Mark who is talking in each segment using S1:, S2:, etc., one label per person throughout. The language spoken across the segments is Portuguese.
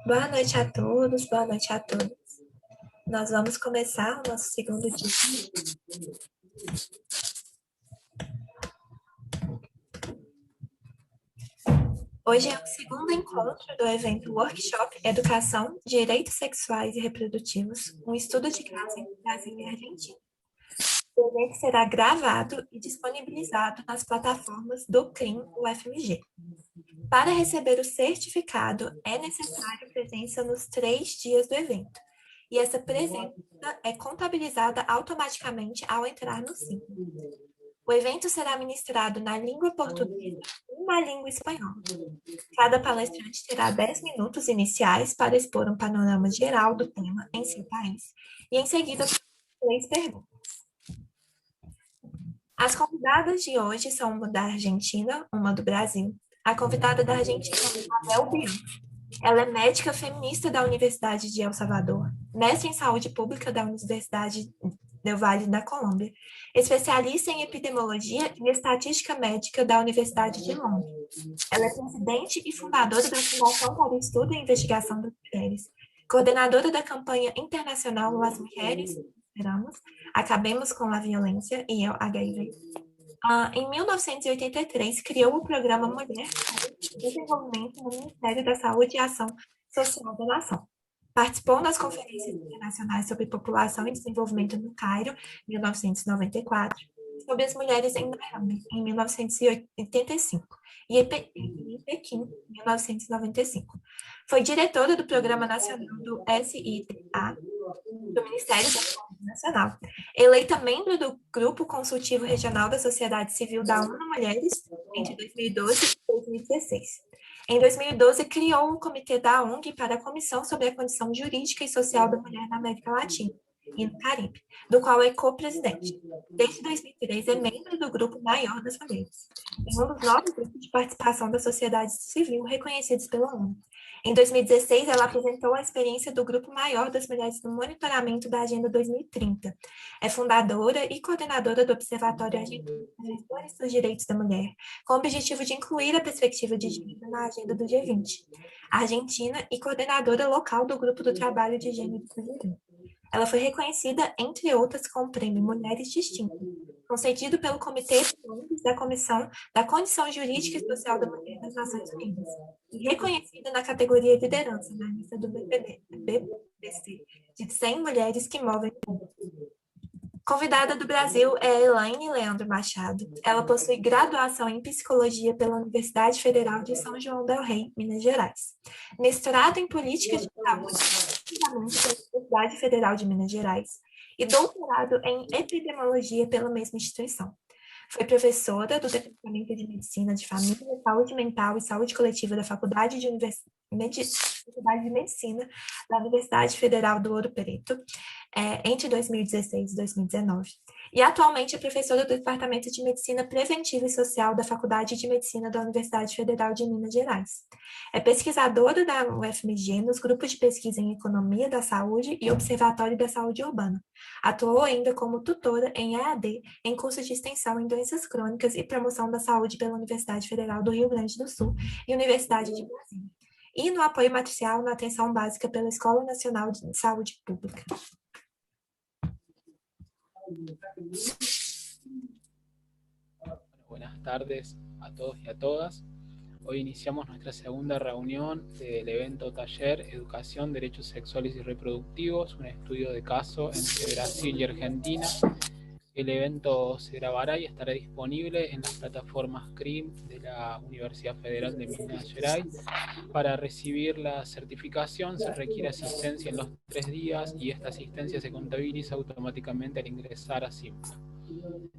S1: Boa noite a todos, boa noite a todos. Nós vamos começar o nosso segundo dia. Hoje é o segundo encontro do evento Workshop Educação, Direitos Sexuais e Reprodutivos, um estudo de caso entre Brasil e Argentina. O evento será gravado e disponibilizado nas plataformas do CRIM UFMG. Para receber o certificado, é necessário presença nos 3 dias do evento, e essa presença é contabilizada automaticamente ao entrar no sino. O evento será ministrado na língua portuguesa e na língua espanhola. Cada palestrante terá 10 minutos iniciais para expor um panorama geral do tema em seu país, e em seguida 3 perguntas. As convidadas de hoje são uma da Argentina, uma do Brasil. A convidada da Argentina é Isabel Bianchi. Ela é médica feminista da Universidade de El Salvador, mestre em saúde pública da Universidade del Valle da Colômbia, especialista em epidemiologia e estatística médica da Universidade de Londres. Ela é presidente e fundadora da Fundação para o Estudo e Investigação das Mulheres, coordenadora da campanha internacional As Mulheres Esperamos, Acabemos com a Violência e o HIV. Em 1983, criou o programa Mulher para o Desenvolvimento no Ministério da Saúde e Ação Social da Nação. Participou das conferências internacionais sobre população e desenvolvimento no Cairo, em 1994, e sobre as mulheres em Nairobi, em 1985, e em Pequim, em 1995. Foi diretora do Programa Nacional do SITA, do Ministério da Saúde Nacional, eleita membro do Grupo Consultivo Regional da Sociedade Civil da ONU Mulheres entre 2012 e 2016. Em 2012, criou um comitê da ONG para a Comissão sobre a Condição Jurídica e Social da Mulher na América Latina e no Caribe, do qual é co-presidente. Desde 2003, é membro do Grupo Maior das Mulheres, em um dos 9 grupos de participação da sociedade civil reconhecidos pela ONU. Em 2016, ela apresentou a experiência do Grupo Maior das Mulheres no monitoramento da Agenda 2030. É fundadora e coordenadora do Observatório Argentino de Gestores dos Direitos da Mulher, com o objetivo de incluir a perspectiva de gênero na agenda do G20, Argentina, e coordenadora local do Grupo do Trabalho de Gênero do G20. Ela foi reconhecida, entre outras, com o Prêmio Mulheres Distintas, concedido pelo Comitê de Londres da Comissão da Condição Jurídica e Social da Mulher das Nações Unidas, e reconhecida na categoria Liderança na lista do BBC, de 100 mulheres que movem o mundo. Convidada do Brasil é Elaine Leandro Machado. Ela possui graduação em Psicologia pela Universidade Federal de São João del Rei, Minas Gerais. Mestrado em Políticas de Saúde, pela Universidade Federal de Minas Gerais e doutorado em epidemiologia pela mesma instituição. Foi professora do Departamento de Medicina de Família, Saúde Mental e Saúde Coletiva da Faculdade de Medicina da Universidade Federal do Ouro Preto, entre 2016 e 2019. E atualmente é professora do Departamento de Medicina Preventiva e Social da Faculdade de Medicina da Universidade Federal de Minas Gerais. É pesquisadora da UFMG nos grupos de pesquisa em Economia da Saúde e Observatório da Saúde Urbana. Atuou ainda como tutora em EAD em cursos de extensão em doenças crônicas e promoção da saúde pela Universidade Federal do Rio Grande do Sul e Universidade de Brasília. E no apoio matricial na atenção básica pela Escola Nacional de Saúde Pública.
S2: Buenas tardes a todos y a todas. Hoy iniciamos nuestra segunda reunión del evento Taller Educación, Derechos Sexuales y Reproductivos, un estudio de caso entre Brasil y Argentina. El evento se grabará y estará disponible en las plataformas CRIM de la Universidad Federal de Minas Gerais. Para recibir la certificación se requiere asistencia en los 3 días y esta asistencia se contabiliza automáticamente al ingresar a Simpla.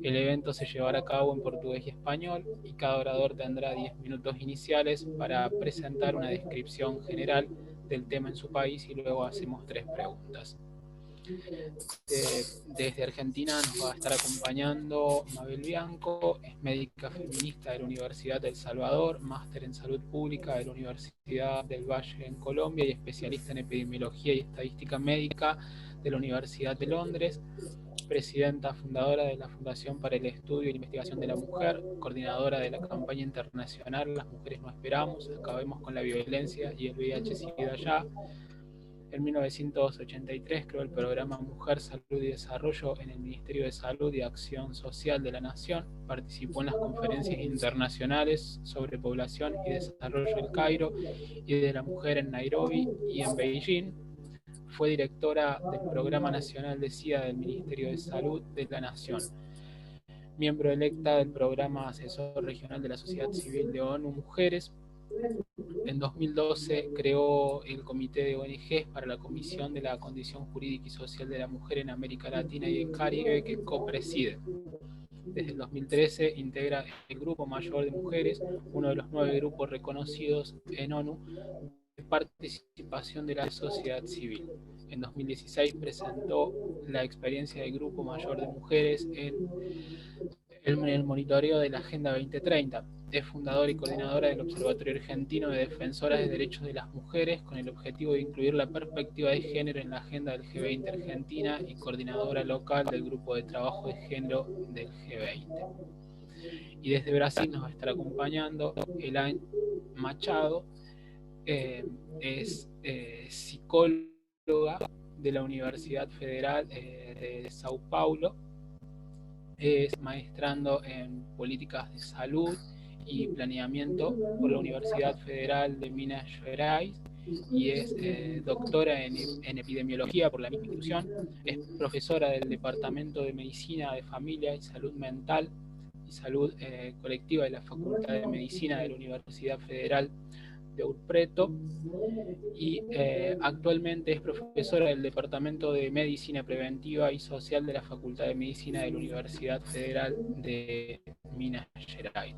S2: El evento se llevará a cabo en portugués y español y cada orador tendrá 10 minutos iniciales para presentar una descripción general del tema en su país y luego hacemos 3 preguntas. Desde Argentina nos va a estar acompañando Mabel Bianco, es médica feminista de la Universidad del Salvador, máster en salud pública de la Universidad del Valle en Colombia y especialista en epidemiología y estadística médica de la Universidad de Londres, presidenta fundadora de la Fundación para el Estudio y la Investigación de la Mujer, coordinadora de la campaña internacional Las Mujeres No Esperamos, acabemos con la violencia y el VIH-Sida ya. En 1983 creó el programa Mujer, Salud y Desarrollo en el Ministerio de Salud y Acción Social de la Nación. Participó en las conferencias internacionales sobre población y desarrollo del Cairo y de la mujer en Nairobi y en Beijing. Fue directora del Programa Nacional de SIDA del Ministerio de Salud de la Nación. Miembro electa del Programa Asesor Regional de la Sociedad Civil de ONU Mujeres. En 2012 creó el Comité de ONGs para la Comisión de la Condición Jurídica y Social de la Mujer en América Latina y el Caribe, que copreside. Desde el 2013 integra el Grupo Mayor de Mujeres, uno de los 9 grupos reconocidos en ONU de participación de la sociedad civil. En 2016 presentó la experiencia del Grupo Mayor de Mujeres en el monitoreo de la Agenda 2030. Es fundadora y coordinadora del Observatorio Argentino de Defensoras de Derechos de las Mujeres con el objetivo de incluir la perspectiva de género en la agenda del G20 Argentina y coordinadora local del Grupo de Trabajo de Género del G20. Y desde Brasil nos va a estar acompañando Elaine Machado, es psicóloga de la Universidad Federal de Sao Paulo, es maestrando en políticas de salud y planeamiento por la Universidad Federal de Minas Gerais y es doctora en epidemiología por la misma institución, es profesora del Departamento de Medicina de Familia y Salud Mental y Salud Colectiva de la Facultad de Medicina de la Universidad Federal de Ouro Preto y actualmente es profesora del Departamento de Medicina Preventiva y Social de la Facultad de Medicina de la Universidad Federal de Minas Gerais.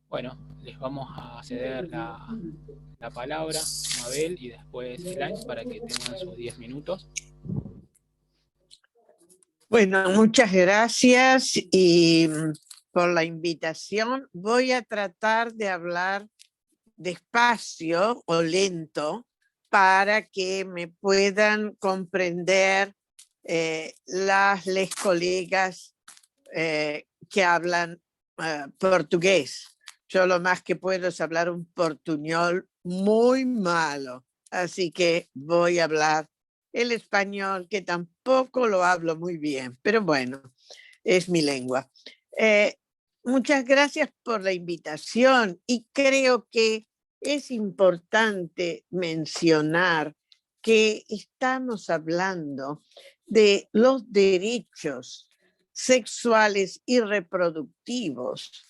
S2: Bueno, les vamos a ceder la palabra a Mabel y después Elaine para que tengan sus 10 minutos.
S3: Bueno, muchas gracias y por la invitación. Voy a tratar de hablar despacio o lento para que me puedan comprender les colegas que hablan portugués. Yo lo más que puedo es hablar un portuñol muy malo, así que voy a hablar el español, que tampoco lo hablo muy bien, pero bueno, es mi lengua. Muchas gracias por la invitación y creo que es importante mencionar que estamos hablando de los derechos sexuales y reproductivos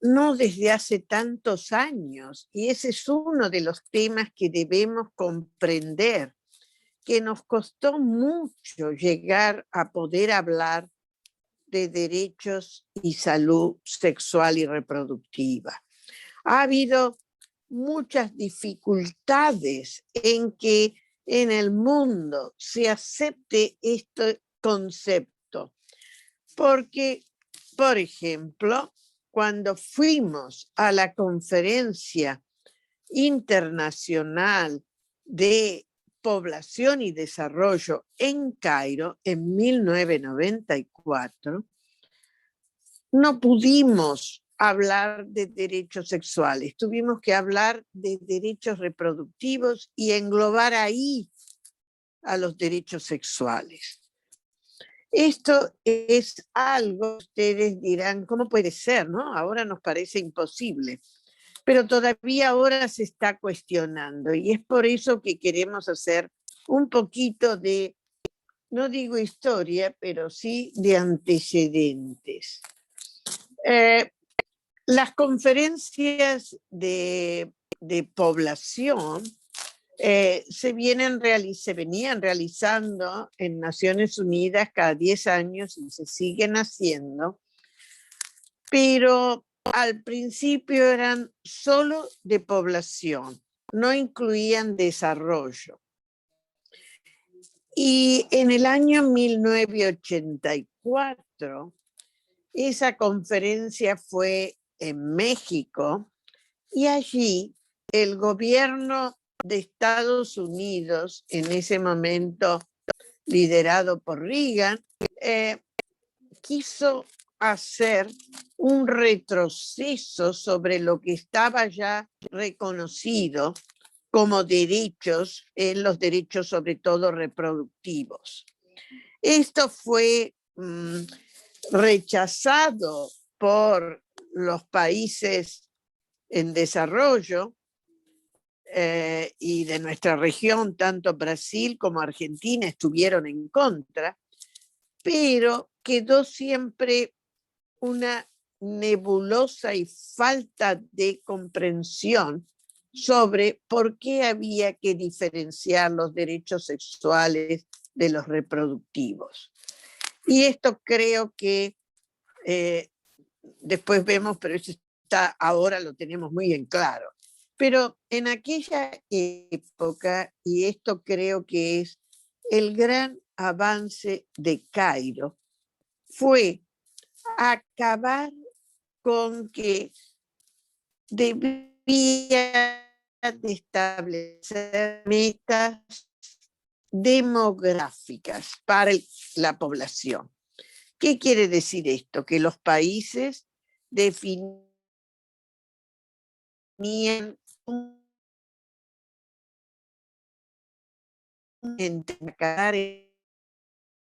S3: no desde hace tantos años, y ese es uno de los temas que debemos comprender, que nos costó mucho llegar a poder hablar de derechos y salud sexual y reproductiva. Ha habido muchas dificultades en que en el mundo se acepte este concepto, porque, por ejemplo, cuando fuimos a la conferencia internacional de población y desarrollo en Cairo en 1994, no pudimos hablar de derechos sexuales, tuvimos que hablar de derechos reproductivos y englobar ahí a los derechos sexuales. Esto es algo, ustedes dirán, ¿cómo puede ser, no? Ahora nos parece imposible, pero todavía ahora se está cuestionando y es por eso que queremos hacer un poquito de, no digo historia, pero sí de antecedentes. Las conferencias de población se venían realizando en Naciones Unidas cada 10 años y se siguen haciendo, pero al principio eran solo de población, no incluían desarrollo. Y en el año 1984, esa conferencia fue en México y allí el gobierno de Estados Unidos, en ese momento liderado por Reagan, quiso hacer un retroceso sobre lo que estaba ya reconocido como derechos, en los derechos sobre todo reproductivos. Esto fue rechazado por los países en desarrollo y de nuestra región, tanto Brasil como Argentina estuvieron en contra, pero quedó siempre una nebulosa y falta de comprensión sobre por qué había que diferenciar los derechos sexuales de los reproductivos. Y esto creo que después vemos, pero eso está, ahora lo tenemos muy en claro. Pero en aquella época, y esto creo que es el gran avance de Cairo, fue acabar con que debía de establecer metas demográficas para la población. ¿Qué quiere decir esto? Que los países definían entregar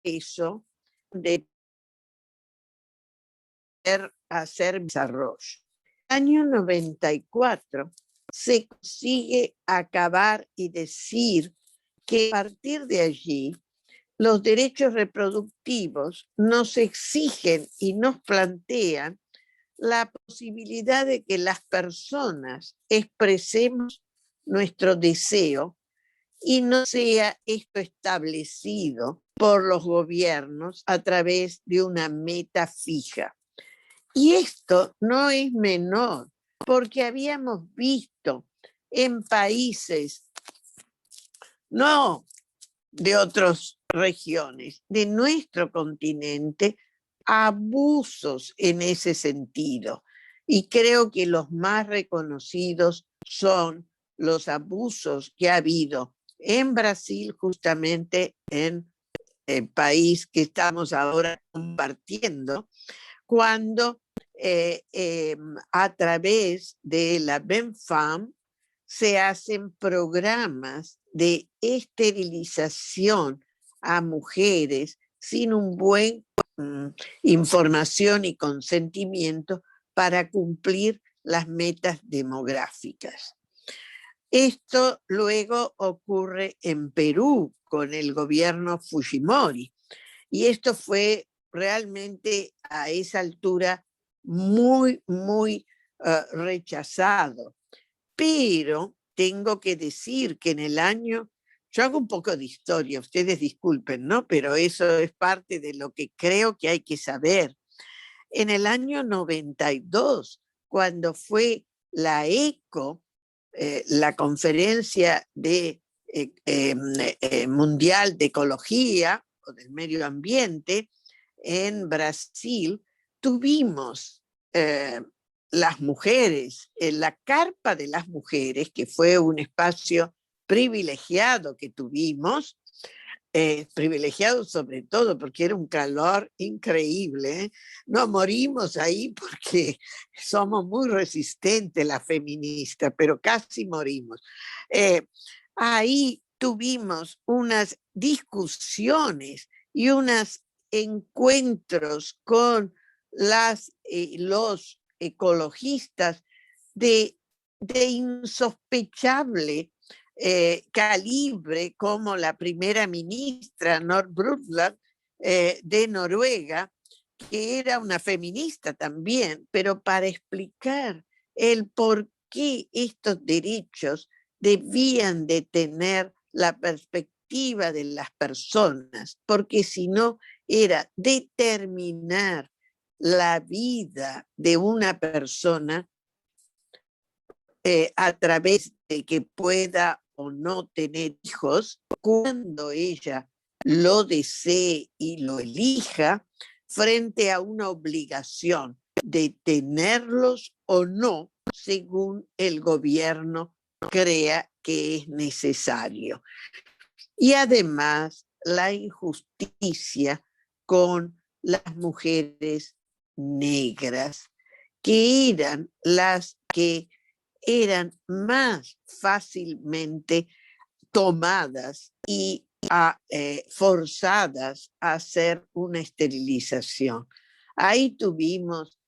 S3: eso de hacer desarrollo. En el año 94 se consigue acabar y decir que a partir de allí los derechos reproductivos nos exigen y nos plantean la posibilidad de que las personas expresemos nuestro deseo y no sea esto establecido por los gobiernos a través de una meta fija. Y esto no es menor, porque habíamos visto en países, no de otras regiones, de nuestro continente, abusos en ese sentido. Y creo que los más reconocidos son los abusos que ha habido en Brasil, justamente en el país que estamos ahora compartiendo, cuando a través de la BENFAM se hacen programas de esterilización a mujeres sin un buen información y consentimiento para cumplir las metas demográficas. Esto luego ocurre en Perú con el gobierno Fujimori, y esto fue realmente a esa altura muy, muy rechazado. Pero tengo que decir que en el año, yo hago un poco de historia, ustedes disculpen, ¿no? Pero eso es parte de lo que creo que hay que saber. En el año 92, cuando fue la ECO, la conferencia mundial de ecología o del medio ambiente en Brasil, tuvimos las mujeres, en la carpa de las mujeres, que fue un espacio privilegiado que tuvimos, privilegiado sobre todo porque era un calor increíble, ¿eh? No morimos ahí porque somos muy resistentes las feministas, pero casi morimos. Ahí tuvimos unas discusiones y unos encuentros con los ecologistas de insospechable calibre, como la primera ministra Nord Brundtland de Noruega, que era una feminista también, pero para explicar el por qué estos derechos debían de tener la perspectiva de las personas, porque si no era determinar la vida de una persona a través de que pueda o no tener hijos, cuando ella lo desee y lo elija, frente a una obligación de tenerlos o no, según el gobierno crea que es necesario. Y además la injusticia con las mujeres negras, que eran las que eran más fácilmente tomadas y forzadas a hacer una esterilización. Ahí tuvimos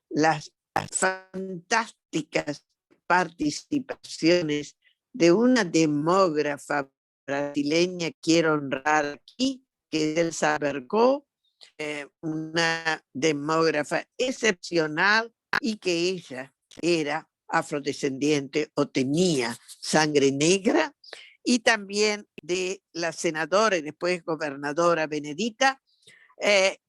S3: las fantásticas participaciones de una demógrafa brasileña, quiero honrar aquí, que es Elsa Bercó, una demógrafa excepcional, y que ella era afrodescendiente o tenía sangre negra, y también de la senadora y después gobernadora Benedita,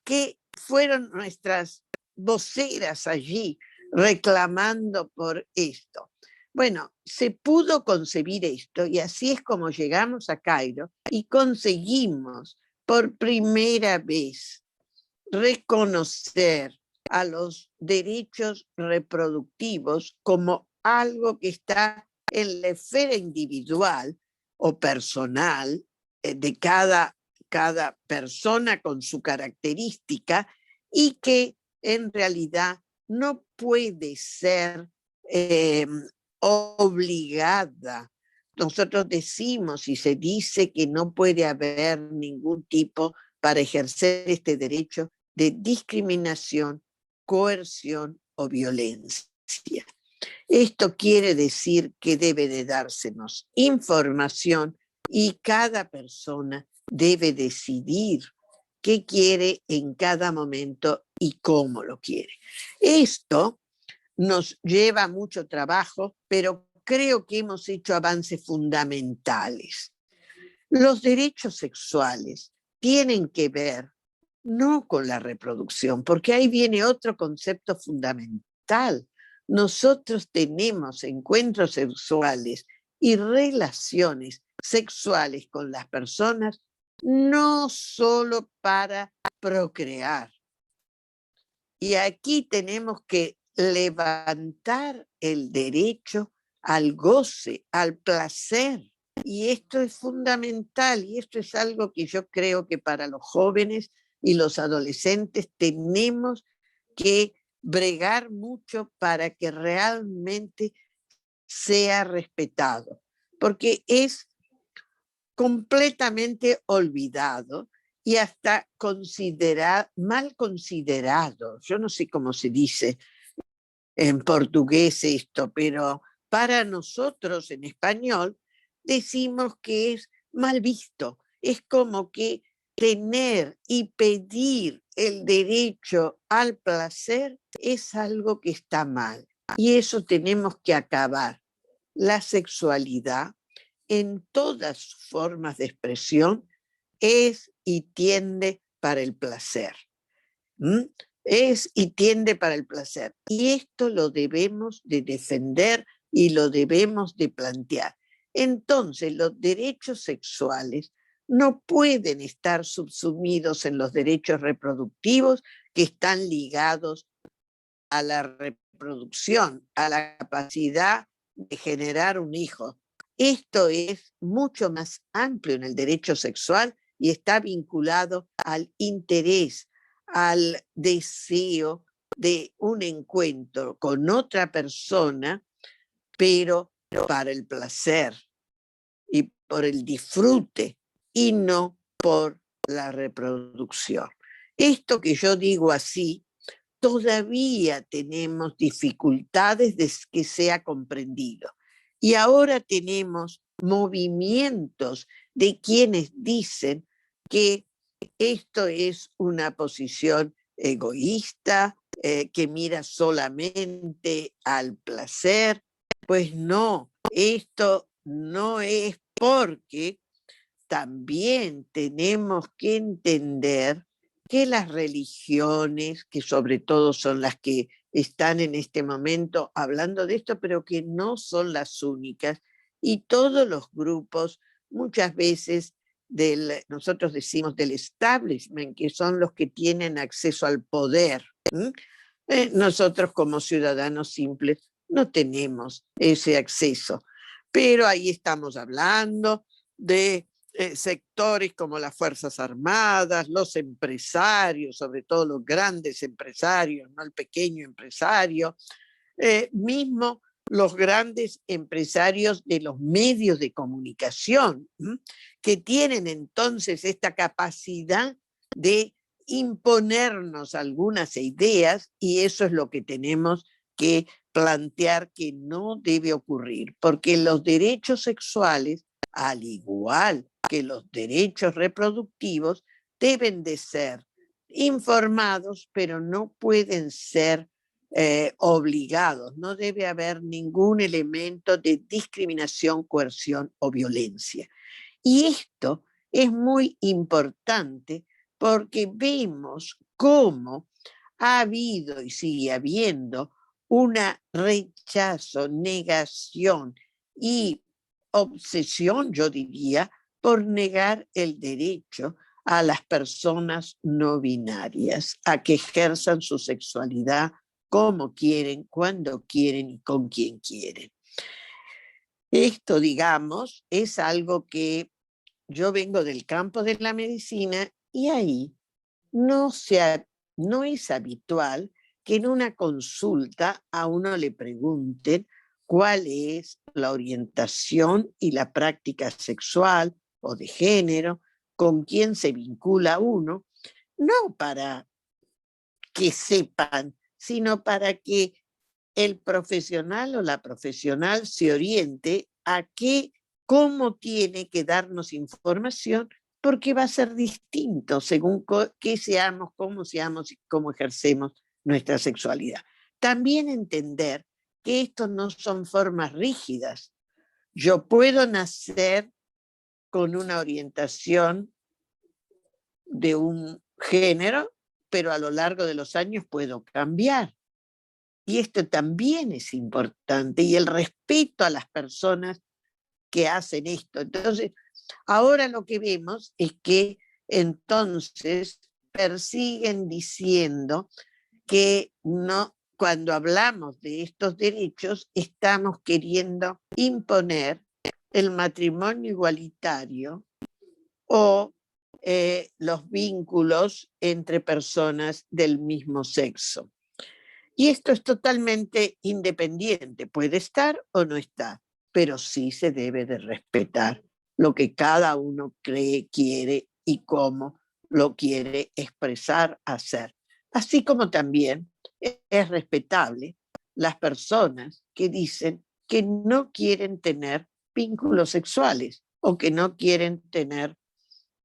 S3: que fueron nuestras voceras allí reclamando por esto. Bueno, se pudo concebir esto y así es como llegamos a Cairo y conseguimos por primera vez reconocer a los derechos reproductivos como algo que está en la esfera individual o personal de cada persona con su característica, y que en realidad no puede ser obligada. Nosotros decimos y se dice que no puede haber ningún tipo para ejercer este derecho de discriminación, coerción o violencia. Esto quiere decir que debe de dársenos información y cada persona debe decidir qué quiere en cada momento y cómo lo quiere. Esto nos lleva mucho trabajo, pero creo que hemos hecho avances fundamentales. Los derechos sexuales tienen que ver no con la reproducción, porque ahí viene otro concepto fundamental. Nosotros tenemos encuentros sexuales y relaciones sexuales con las personas no solo para procrear. Y aquí tenemos que levantar el derecho al goce, al placer. Y esto es fundamental, y esto es algo que yo creo que para los jóvenes y los adolescentes tenemos que bregar mucho para que realmente sea respetado, porque es completamente olvidado y hasta mal considerado. Yo no sé cómo se dice en portugués esto, pero para nosotros en español decimos que es mal visto. Es como que tener y pedir el derecho al placer es algo que está mal y eso tenemos que acabar. La sexualidad en todas sus formas de expresión es y tiende para el placer. Es y tiende para el placer. Y esto lo debemos de defender y lo debemos de plantear. Entonces, los derechos sexuales no pueden estar subsumidos en los derechos reproductivos que están ligados a la reproducción, a la capacidad de generar un hijo. Esto es mucho más amplio en el derecho sexual y está vinculado al interés, al deseo de un encuentro con otra persona, pero para el placer y por el disfrute y no por la reproducción. Esto que yo digo así, todavía tenemos dificultades de que sea comprendido. Y ahora tenemos movimientos de quienes dicen que esto es una posición egoísta, que mira solamente al placer. Pues no, esto no es, porque también tenemos que entender que las religiones, que sobre todo son las que están en este momento hablando de esto, pero que no son las únicas, y todos los grupos, muchas veces nosotros decimos del establishment, que son los que tienen acceso al poder. Nosotros como ciudadanos simples no tenemos ese acceso, pero ahí estamos hablando de sectores como las Fuerzas Armadas, los empresarios, sobre todo los grandes empresarios, no el pequeño empresario, mismo los grandes empresarios de los medios de comunicación, que tienen entonces esta capacidad de imponernos algunas ideas, y eso es lo que tenemos que plantear que no debe ocurrir, porque los derechos sexuales, al igual que los derechos reproductivos, deben de ser informados, pero no pueden ser obligados. No debe haber ningún elemento de discriminación, coerción o violencia. Y esto es muy importante porque vemos cómo ha habido y sigue habiendo un rechazo, negación y obsesión, yo diría, por negar el derecho a las personas no binarias a que ejerzan su sexualidad como quieren, cuando quieren y con quien quieren. Esto, digamos, es algo que yo vengo del campo de la medicina y ahí no es habitual que en una consulta a uno le pregunten cuál es la orientación y la práctica sexual o de género, con quién se vincula uno, no para que sepan, sino para que el profesional o la profesional se oriente a cómo tiene que darnos información, porque va a ser distinto según qué seamos, y cómo ejercemos nuestra sexualidad. También entender que estos no son formas rígidas. Yo puedo nacer con una orientación de un género, pero a lo largo de los años puedo cambiar. Y esto también es importante, y el respeto a las personas que hacen esto. Entonces, ahora lo que vemos es que entonces persiguen diciendo que no, cuando hablamos de estos derechos, estamos queriendo imponer el matrimonio igualitario o los vínculos entre personas del mismo sexo. Y esto es totalmente independiente, puede estar o no estar, pero sí se debe de respetar lo que cada uno cree, quiere y cómo lo quiere expresar, hacer. Así como también es respetable las personas que dicen que no quieren tener vínculos sexuales o que no quieren tener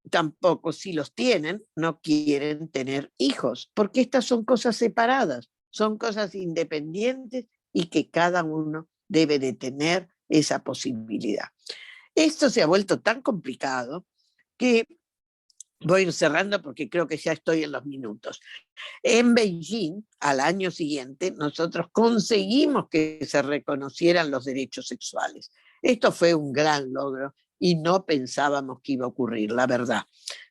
S3: tampoco, si los tienen, no quieren tener hijos, porque estas son cosas separadas, son cosas independientes y que cada uno debe de tener esa posibilidad. Esto se ha vuelto tan complicado que voy a ir cerrando porque creo que ya estoy en los minutos. En Beijing, al año siguiente, nosotros conseguimos que se reconocieran los derechos sexuales. Esto fue un gran logro y no pensábamos que iba a ocurrir, la verdad.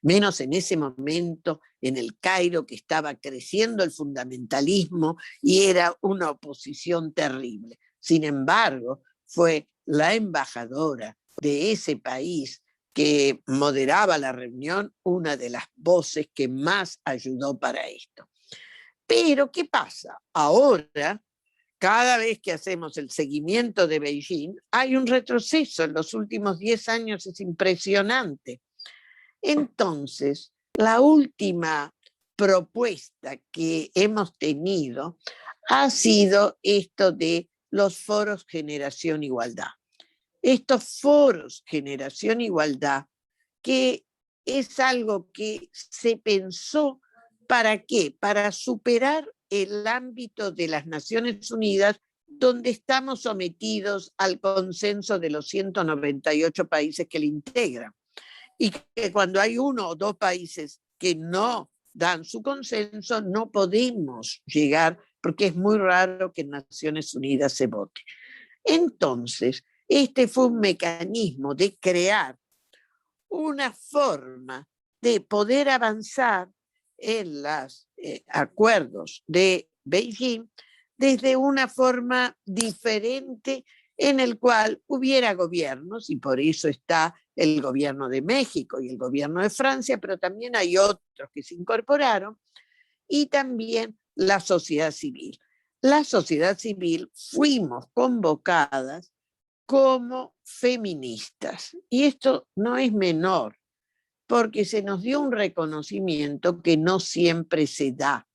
S3: Menos en ese momento, en el Cairo, que estaba creciendo el fundamentalismo y era una oposición terrible. Sin embargo, fue la embajadora de ese país que moderaba la reunión, una de las voces que más ayudó para esto. Pero, ¿qué pasa? Ahora, cada vez que hacemos el seguimiento de Beijing, hay un retroceso. En los últimos 10 años es impresionante. Entonces, la última propuesta que hemos tenido ha sido esto de los foros Generación Igualdad. Estos foros Generación Igualdad, que es algo que se pensó, ¿para qué? Para superar el ámbito de las Naciones Unidas, donde estamos sometidos al consenso de los 198 países que le integran. Y que cuando hay 1 o 2 países que no dan su consenso, no podemos llegar, porque es muy raro que en Naciones Unidas se vote. Entonces, este fue un mecanismo de crear una forma de poder avanzar en los acuerdos de Beijing desde una forma diferente en el cual hubiera gobiernos, y por eso está el gobierno de México y el gobierno de Francia, pero también hay otros que se incorporaron, y también la sociedad civil. La sociedad civil fuimos convocadas como feministas, y esto no es menor, porque se nos dio un reconocimiento que no siempre se da.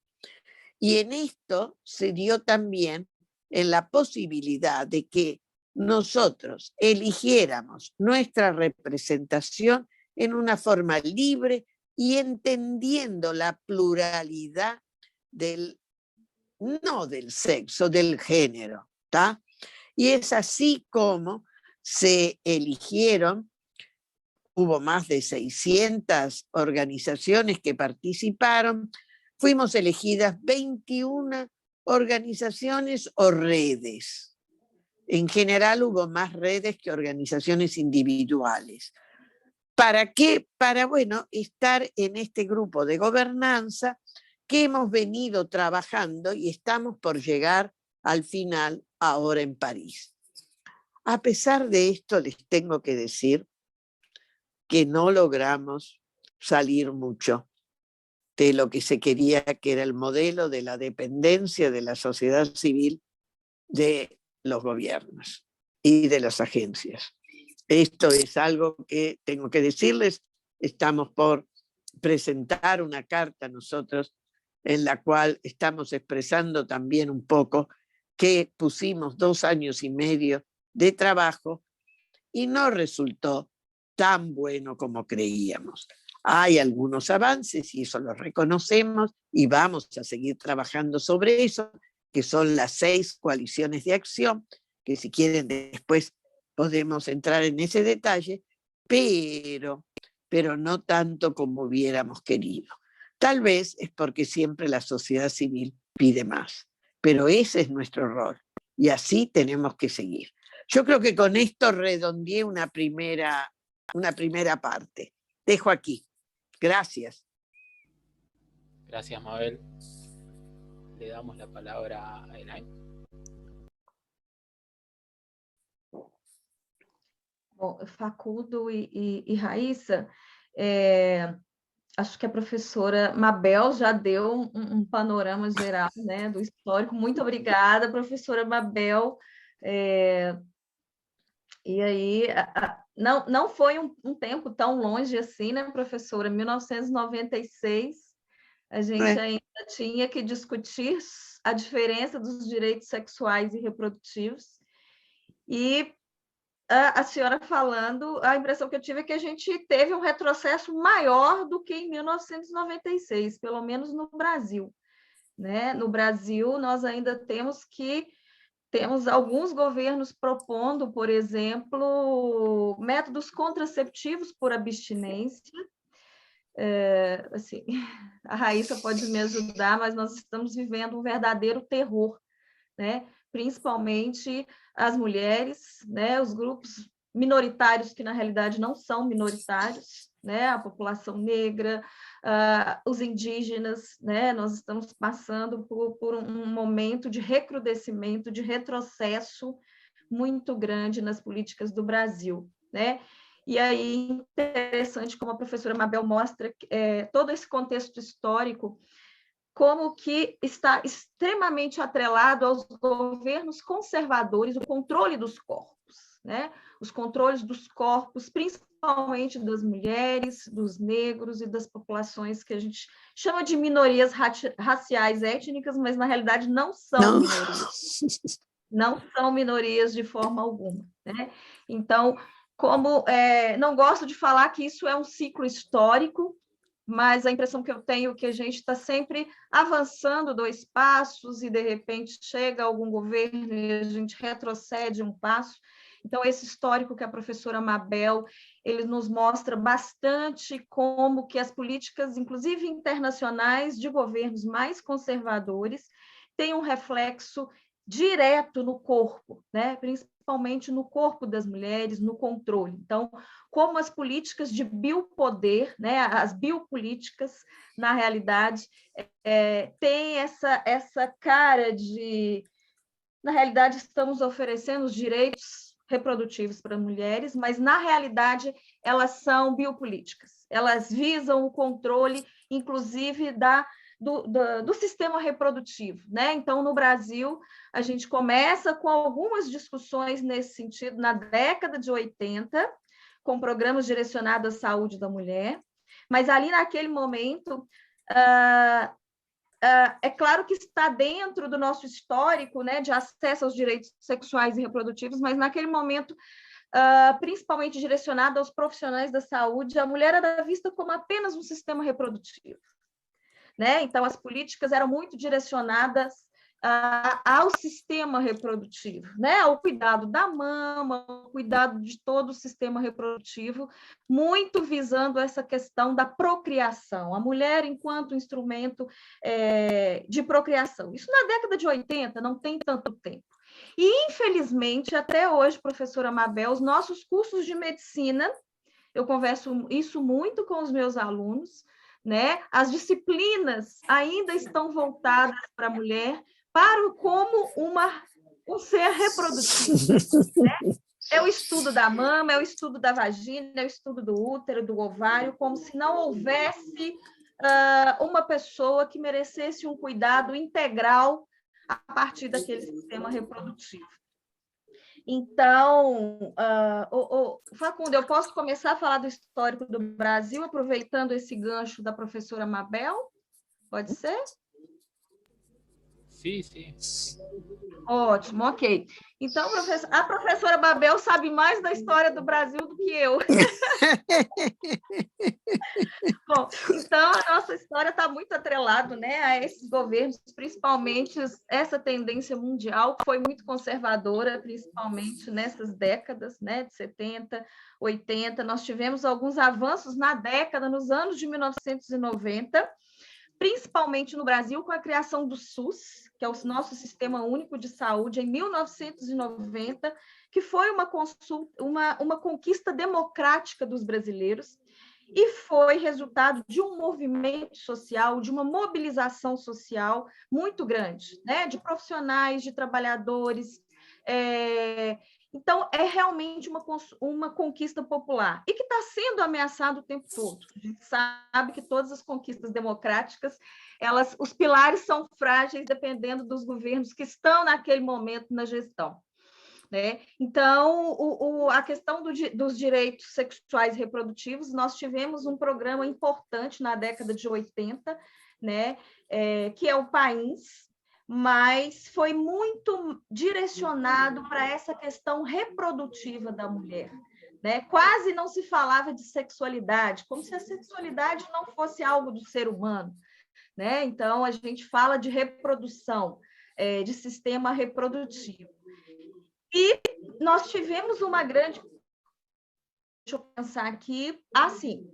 S3: Y en esto se dio también en la posibilidad de que nosotros eligiéramos nuestra representación en una forma libre y entendiendo la pluralidad no del sexo, del género, ¿tá? Y es así como se eligieron. Hubo más de 600 organizaciones que participaron. Fuimos elegidas 21 organizaciones o redes. En general hubo más redes que organizaciones individuales. ¿Para qué? Para, bueno, estar en este grupo de gobernanza que hemos venido trabajando y estamos por llegar al final ahora en París. A pesar de esto, les tengo que decir que no logramos salir mucho de lo que se quería, que era el modelo de la dependencia de la sociedad civil de los gobiernos y de las agencias. Esto es algo que tengo que decirles. Estamos por presentar una carta nosotros en la cual estamos expresando también un poco que pusimos 2 años y medio de trabajo y no resultó tan bueno como creíamos. Hay algunos avances y eso lo reconocemos y vamos a seguir trabajando sobre eso, que son las 6 coaliciones de acción, que si quieren después podemos entrar en ese detalle, pero no tanto como hubiéramos querido. Tal vez es porque siempre la sociedad civil pide más, pero ese es nuestro rol y así tenemos que seguir. Yo creo que con esto redondeé una primera parte. Dejo aquí. Gracias.
S2: Gracias, Mabel. Le damos la palabra a Elaine.
S4: Bom, Facundo e Raíssa, acho que a professora Mabel já deu um panorama geral, né, do histórico. Muito obrigada, professora Mabel. E aí, não foi um tempo tão longe assim, né, professora? Em 1996, a gente ainda tinha que discutir a diferença dos direitos sexuais e reprodutivos. E a senhora falando, a impressão que eu tive é que a gente teve um retrocesso maior do que em 1996, pelo menos no Brasil, né? No Brasil, nós ainda temos alguns governos propondo, por exemplo, métodos contraceptivos por abstinência. Assim, a Raíssa pode me ajudar, mas nós estamos vivendo um verdadeiro terror, né? Principalmente as mulheres, né? Os grupos minoritários, que na realidade não são minoritários, né? A população negra, os indígenas, né? Nós estamos passando por um momento de recrudescimento, de retrocesso muito grande nas políticas do Brasil, né? E aí, interessante como a professora Mabel mostra todo esse contexto histórico, como que está extremamente atrelado aos governos conservadores, o controle dos corpos, né? Os controles dos corpos, principalmente das mulheres, dos negros e das populações que a gente chama de minorias raciais étnicas, mas na realidade não são minorias. Não são minorias de forma alguma, né? Então, não gosto de falar que isso é um ciclo histórico, mas a impressão que eu tenho é que a gente está sempre avançando 2 passos e, de repente, chega algum governo e a gente retrocede um passo. Então, esse histórico que a professora Mabel, ele nos mostra bastante como que as políticas, inclusive internacionais, de governos mais conservadores, têm um reflexo direto no corpo, né? Principalmente no corpo das mulheres, no controle. Então, como as políticas de biopoder, né? As biopolíticas, na realidade, têm essa cara de... Na realidade, estamos oferecendo os direitos reprodutivos para mulheres, mas, na realidade, elas são biopolíticas. Elas visam o controle, inclusive, do sistema reprodutivo, né? Então, no Brasil, a gente começa com algumas discussões nesse sentido na década de 80, com programas direcionados à saúde da mulher, mas ali naquele momento, é claro que está dentro do nosso histórico, né, de acesso aos direitos sexuais e reprodutivos, mas naquele momento, principalmente direcionado aos profissionais da saúde, a mulher era vista como apenas um sistema reprodutivo, né? Então, as políticas eram muito direcionadas ao sistema reprodutivo, né? Ao cuidado da mama, ao cuidado de todo o sistema reprodutivo, muito visando essa questão da procriação, a mulher enquanto instrumento de procriação. Isso na década de 80, não tem tanto tempo. E, infelizmente, até hoje, professora Mabel, os nossos cursos de medicina, eu converso isso muito com os meus alunos, né? As disciplinas ainda estão voltadas para a mulher, como um ser reprodutivo, né? É o estudo da mama, é o estudo da vagina, é o estudo do útero, do ovário, como se não houvesse uma pessoa que merecesse um cuidado integral a partir daquele sistema reprodutivo. Então, Facundo, eu posso começar a falar do histórico do Brasil, aproveitando esse gancho da professora Mabel? Pode ser?
S2: Sim, sim.
S4: Ótimo, ok. Então, a professora Mabel sabe mais da história do Brasil do que eu. Bom, então a nossa história está muito atrelada, né, a esses governos, principalmente essa tendência mundial que foi muito conservadora, principalmente nessas décadas, né, de 70, 80. Nós tivemos alguns avanços nos anos de 1990, principalmente no Brasil, com a criação do SUS, que é o nosso Sistema Único de Saúde, em 1990, que foi uma conquista democrática dos brasileiros, e foi resultado de um movimento social, de uma mobilização social muito grande, né? De profissionais, de trabalhadores. Então, é realmente uma conquista popular e que está sendo ameaçada o tempo todo. A gente sabe que todas as conquistas democráticas, os pilares são frágeis dependendo dos governos que estão naquele momento na gestão, né? Então, a questão dos direitos sexuais e reprodutivos, nós tivemos um programa importante na década de 80, né? Que é o PAINS, mas foi muito direcionado para essa questão reprodutiva da mulher. Né? Quase não se falava de sexualidade, como se a sexualidade não fosse algo do ser humano. Né? Então, a gente fala de reprodução, de sistema reprodutivo. E nós tivemos uma grande... Deixa eu pensar aqui. Assim,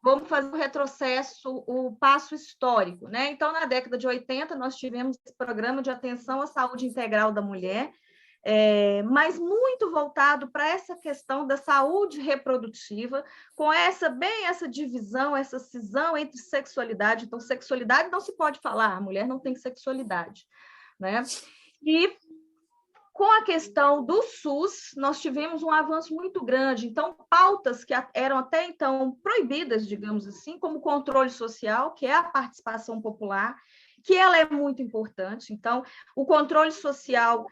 S4: vamos fazer o retrocesso, o passo histórico. Né? Então, na década de 80, nós tivemos esse programa de atenção à saúde integral da mulher, mas muito voltado para essa questão da saúde reprodutiva, com essa divisão, essa cisão entre sexualidade. Então, sexualidade não se pode falar, a mulher não tem sexualidade. Né? E com a questão do SUS, nós tivemos um avanço muito grande. Então, pautas que eram até então proibidas, digamos assim, como o controle social, que é a participação popular, que ela é muito importante. Então, o controle social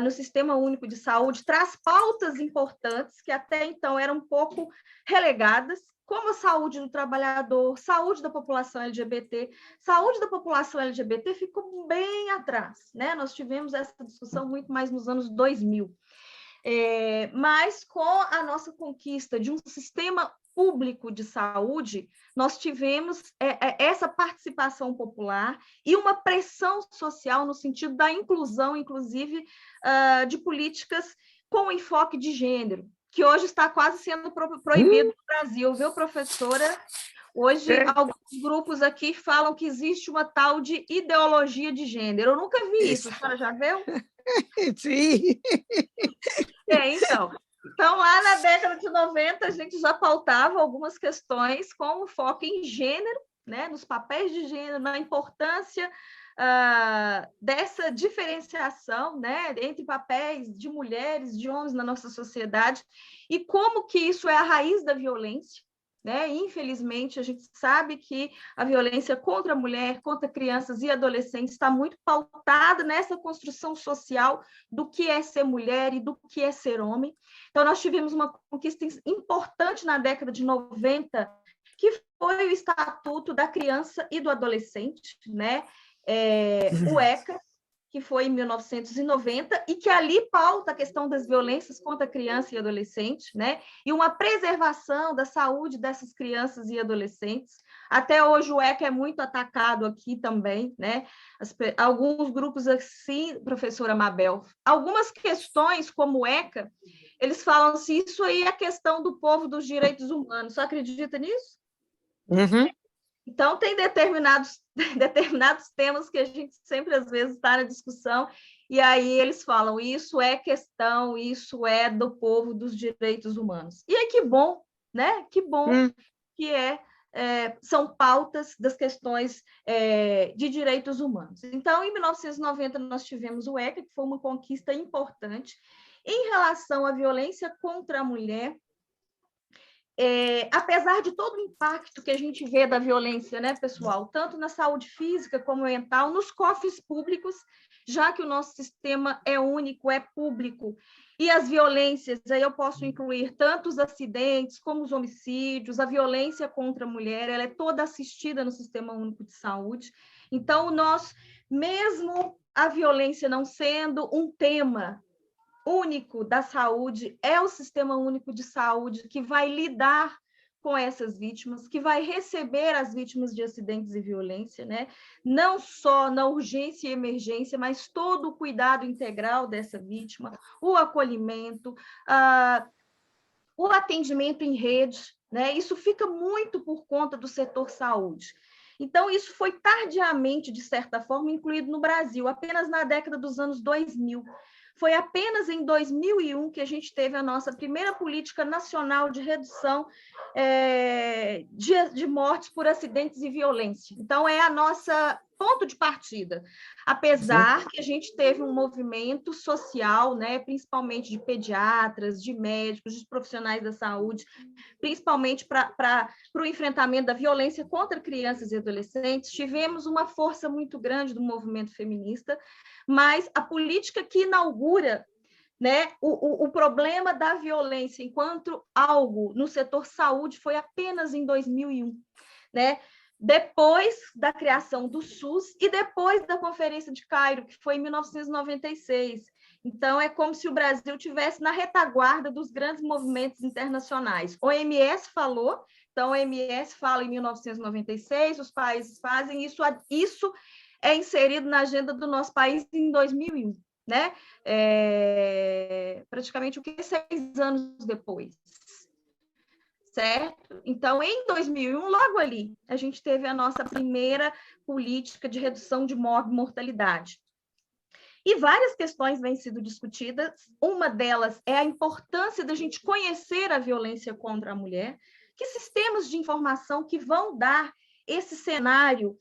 S4: no Sistema Único de Saúde traz pautas importantes que até então eram um pouco relegadas, como a saúde do trabalhador, saúde da população LGBT. Saúde da população LGBT ficou bem atrás, né? Nós tivemos essa discussão muito mais nos anos 2000. Mas com a nossa conquista de um sistema público de saúde, nós tivemos essa participação popular e uma pressão social no sentido da inclusão, inclusive, de políticas com enfoque de gênero, que hoje está quase sendo proibido no Brasil, viu, professora? Hoje, alguns grupos aqui falam que existe uma tal de ideologia de gênero. Eu nunca vi isso, a senhora já viu?
S3: Sim.
S4: Então, lá na década de 90, a gente já pautava algumas questões com foco em gênero, né, nos papéis de gênero, na importância dessa diferenciação, né, entre papéis de mulheres, de homens na nossa sociedade, e como que isso é a raiz da violência. Né? Infelizmente, a gente sabe que a violência contra a mulher, contra crianças e adolescentes está muito pautada nessa construção social do que é ser mulher e do que é ser homem. Então, nós tivemos uma conquista importante na década de 90, que foi o Estatuto da Criança e do Adolescente, né? O ECA, que foi em 1990, e que ali pauta a questão das violências contra a criança e adolescente, né? E uma preservação da saúde dessas crianças e adolescentes. Até hoje o ECA é muito atacado aqui também, né? Alguns grupos assim, professora Mabel, algumas questões como o ECA, eles falam assim, isso aí é a questão do povo dos direitos humanos. Você acredita nisso?
S3: Uhum.
S4: Então, tem determinados temas que a gente sempre, às vezes, está na discussão, e aí eles falam, isso é questão, isso é do povo dos direitos humanos. E aí, que bom, né? Que bom que são pautas das questões de direitos humanos. Então, em 1990, nós tivemos o ECA, que foi uma conquista importante. Em relação à violência contra a mulher, apesar de todo o impacto que a gente vê da violência, né, pessoal, tanto na saúde física como mental, nos cofres públicos, já que o nosso sistema é único, é público, e as violências, aí eu posso incluir tanto os acidentes como os homicídios, a violência contra a mulher, ela é toda assistida no Sistema Único de Saúde. Então, nós, mesmo a violência não sendo um tema único da saúde, é o Sistema Único de Saúde que vai lidar com essas vítimas, que vai receber as vítimas de acidentes e violência, né? Não só na urgência e emergência, mas todo o cuidado integral dessa vítima, o acolhimento, o atendimento em rede, né? Isso fica muito por conta do setor saúde. Então, isso foi tardiamente, de certa forma, incluído no Brasil, apenas na década dos anos 2000. Foi apenas em 2001 que a gente teve a nossa primeira política nacional de redução de mortes por acidentes e violência. Então, é a nossa ponto de partida. Apesar que a gente teve um movimento social, né, principalmente de pediatras, de médicos, de profissionais da saúde, principalmente para o enfrentamento da violência contra crianças e adolescentes, tivemos uma força muito grande do movimento feminista, mas a política que inaugura, né, o problema da violência enquanto algo no setor saúde foi apenas em 2001, né? depois da criação do SUS e depois da Conferência de Cairo, que foi em 1996. Então, é como se o Brasil estivesse na retaguarda dos grandes movimentos internacionais. O OMS falou, então, o OMS fala em 1996, os países fazem isso é inserido na agenda do nosso país em 2001, né? Praticamente 6 anos depois. Certo? Então, em 2001, logo ali, a gente teve a nossa primeira política de redução de mortalidade. E várias questões vêm sendo discutidas. Uma delas é a importância da gente conhecer a violência contra a mulher, que sistemas de informação que vão dar esse cenário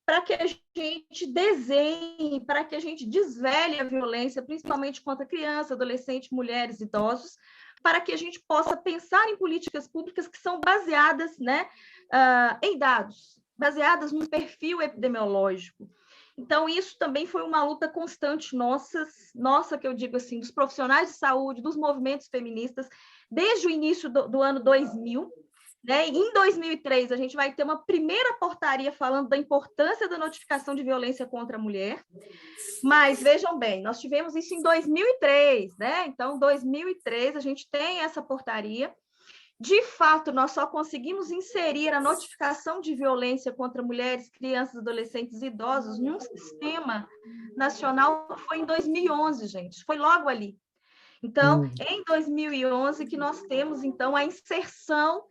S4: para que a gente desenhe, para que a gente desvele a violência, principalmente contra crianças, adolescentes, mulheres, idosos, para que a gente possa pensar em políticas públicas que são baseadas, né, em dados, baseadas no perfil epidemiológico. Então, isso também foi uma luta constante nossa, que eu digo assim, dos profissionais de saúde, dos movimentos feministas, desde o início do ano 2000, né? Em 2003, a gente vai ter uma primeira portaria falando da importância da notificação de violência contra a mulher, mas vejam bem, nós tivemos isso em 2003, né? Então, em 2003, a gente tem essa portaria. De fato, nós só conseguimos inserir a notificação de violência contra mulheres, crianças, adolescentes e idosos em um sistema nacional, foi em 2011, gente, foi logo ali. Então, em 2011 que nós temos, então, a inserção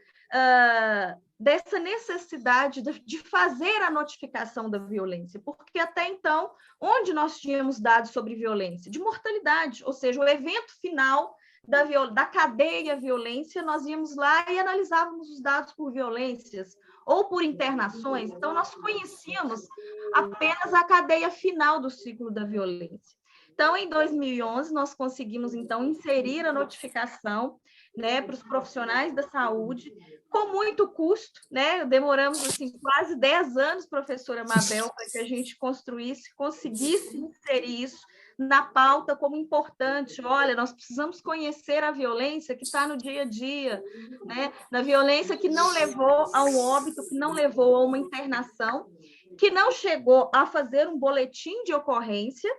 S4: dessa necessidade de fazer a notificação da violência, porque até então, onde nós tínhamos dados sobre violência? De mortalidade, ou seja, o evento final da cadeia violência, nós íamos lá e analisávamos os dados por violências ou por internações, então nós conhecíamos apenas a cadeia final do ciclo da violência. Então, em 2011, nós conseguimos, então, inserir a notificação, né, para os profissionais da saúde, com muito custo, né? Demoramos, assim, quase 10 anos, professora Mabel, para que a gente conseguisse inserir isso na pauta como importante. Olha, nós precisamos conhecer a violência que está no dia a dia, né? Na violência que não levou a um óbito, que não levou a uma internação, que não chegou a fazer um boletim de ocorrência,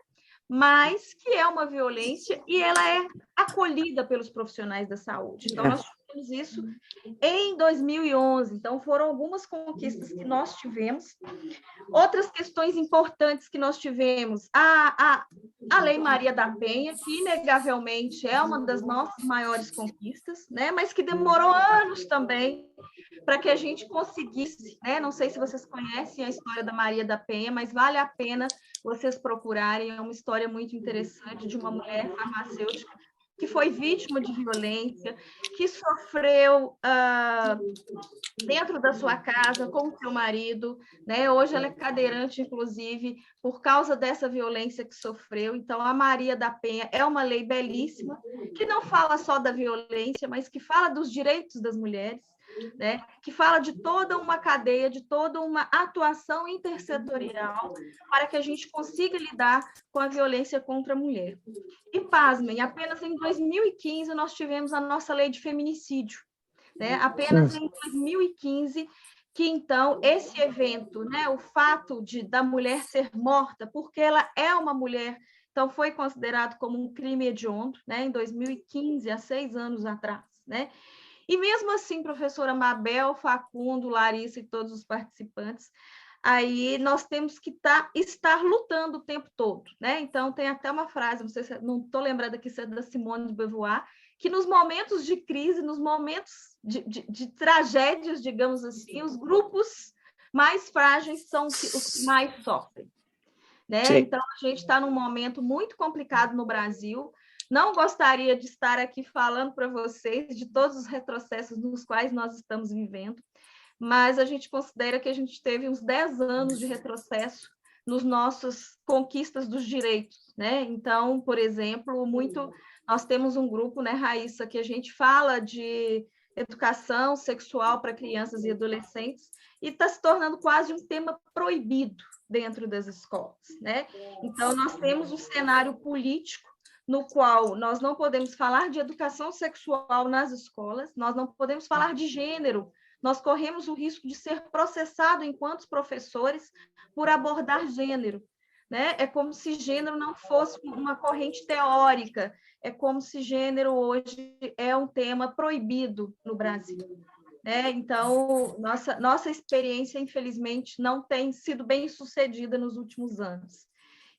S4: mas que é uma violência e ela é acolhida pelos profissionais da saúde. Então, nós tivemos isso em 2011. Então, foram algumas conquistas que nós tivemos. Outras questões importantes que nós tivemos, a Lei Maria da Penha, que inegavelmente é uma das nossas maiores conquistas, né? Mas que demorou anos também para que a gente conseguisse, né? Não sei se vocês conhecem a história da Maria da Penha, mas vale a pena vocês procurarem, é uma história muito interessante de uma mulher farmacêutica que foi vítima de violência, que sofreu dentro da sua casa com o seu marido, né? Hoje ela é cadeirante, inclusive, por causa dessa violência que sofreu. Então, a Maria da Penha é uma lei belíssima, que não fala só da violência, mas que fala dos direitos das mulheres, né? Que fala de toda uma cadeia, de toda uma atuação intersetorial para que a gente consiga lidar com a violência contra a mulher. E, pasmem, apenas em 2015 nós tivemos a nossa lei de feminicídio, né? Apenas em 2015 que, então, esse evento, né? O fato da mulher ser morta porque ela é uma mulher, então foi considerado como um crime hediondo, né? Em 2015, há 6 anos atrás, né? E mesmo assim, professora Mabel, Facundo, Larissa e todos os participantes, aí nós temos que estar lutando o tempo todo, né? Então, tem até uma frase, não estou lembrada aqui se é da Simone de Beauvoir, que nos momentos de crise, nos momentos de tragédias, digamos assim, os grupos mais frágeis são os que mais sofrem, né? Então, a gente está num momento muito complicado no Brasil. Não gostaria de estar aqui falando para vocês de todos os retrocessos nos quais nós estamos vivendo, mas a gente considera que a gente teve uns 10 anos de retrocesso nos nossas conquistas dos direitos, né? Então, por exemplo, nós temos um grupo, né, Raíssa, que a gente fala de educação sexual para crianças e adolescentes e está se tornando quase um tema proibido dentro das escolas, né? Então, nós temos um cenário político no qual nós não podemos falar de educação sexual nas escolas, nós não podemos falar de gênero nós corremos o risco de ser processado enquanto professores por abordar gênero, né? É como se gênero não fosse uma corrente teórica, é como se gênero hoje é um tema proibido no Brasil. Então, nossa experiência, infelizmente, não tem sido bem sucedida nos últimos anos.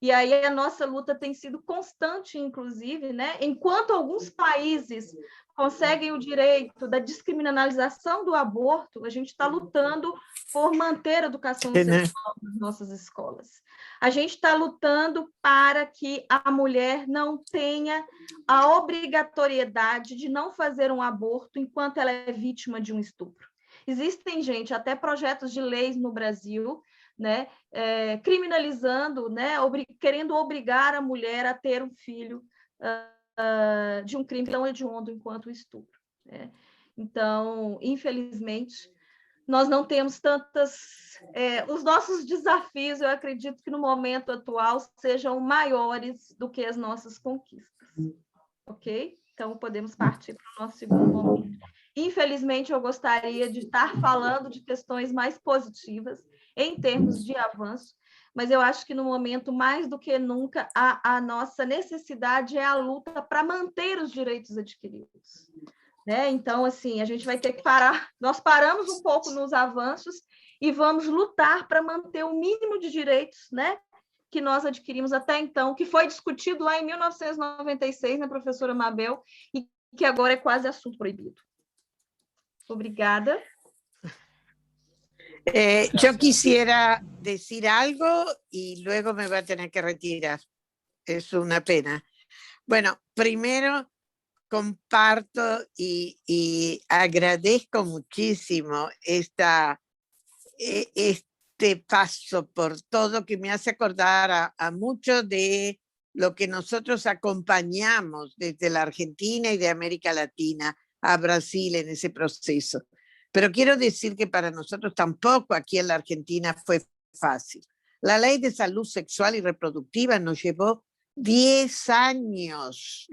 S4: E aí a nossa luta tem sido constante, inclusive, né? Enquanto alguns países conseguem o direito da descriminalização do aborto, a gente está lutando por manter a educação sexual nas nossas escolas. A gente está lutando para que a mulher não tenha a obrigatoriedade de não fazer um aborto enquanto ela é vítima de um estupro. Existem, gente, até projetos de leis no Brasil, né, criminalizando, né, querendo obrigar a mulher a ter um filho de um crime tão hediondo enquanto o estupro. Né? Então, infelizmente, nós não temos tantas... os nossos desafios, eu acredito que no momento atual sejam maiores do que as nossas conquistas. Ok? Então, podemos partir para o nosso segundo momento. Infelizmente, eu gostaria de estar falando de questões mais positivas em termos de avanço, mas eu acho que no momento, mais do que nunca, a nossa necessidade é a luta para manter os direitos adquiridos. Né? Então, assim, a gente vai ter que parar. Nós paramos um pouco nos avanços e vamos lutar para manter o mínimo de direitos, né, que nós adquirimos até então, que foi discutido lá em 1996, né, professora Mabel, e que agora é quase assunto proibido. Obrigada.
S3: Yo quisiera decir algo y luego me va a tener que retirar. Es una pena. Bueno, primero comparto y agradezco muchísimo este paso por todo, que me hace acordar a mucho de lo que nosotros acompañamos desde la Argentina y de América Latina a Brasil en ese proceso. Pero quiero decir que para nosotros tampoco aquí en la Argentina fue fácil. La Ley de Salud Sexual y Reproductiva nos llevó 10 años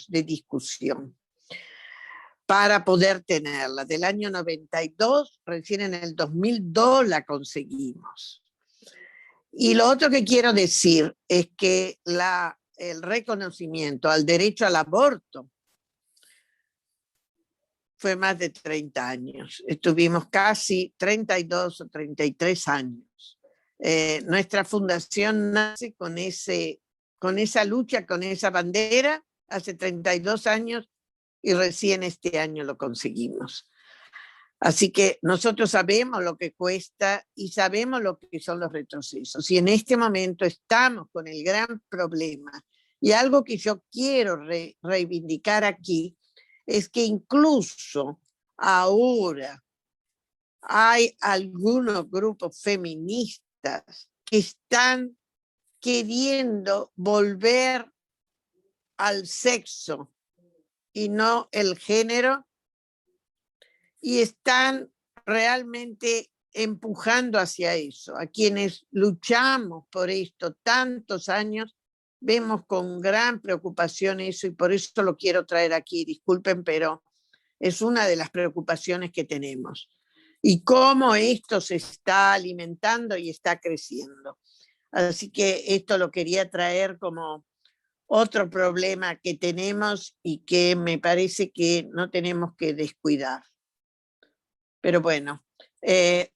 S3: de discusión para poder tenerla. Del año 92, recién en el 2002 la conseguimos. Y lo otro que quiero decir es que el reconocimiento al derecho al aborto fue más de 30 años. Estuvimos casi 32 o 33 años. Nuestra fundación nace con esa lucha, con esa bandera, hace 32 años, y recién este año lo conseguimos. Así que nosotros sabemos lo que cuesta y sabemos lo que son los retrocesos. Y en este momento estamos con el gran problema. Y algo que yo quiero reivindicar aquí es que incluso ahora hay algunos grupos feministas que están queriendo volver al sexo y no el género, y están realmente empujando hacia eso. A quienes luchamos por esto tantos años, vemos con gran preocupación eso, y por eso lo quiero traer aquí. Disculpen, pero es una de las preocupaciones que tenemos. Y cómo esto se está alimentando y está creciendo. Así que esto lo quería traer como otro problema que tenemos y que me parece que no tenemos que descuidar. Pero bueno,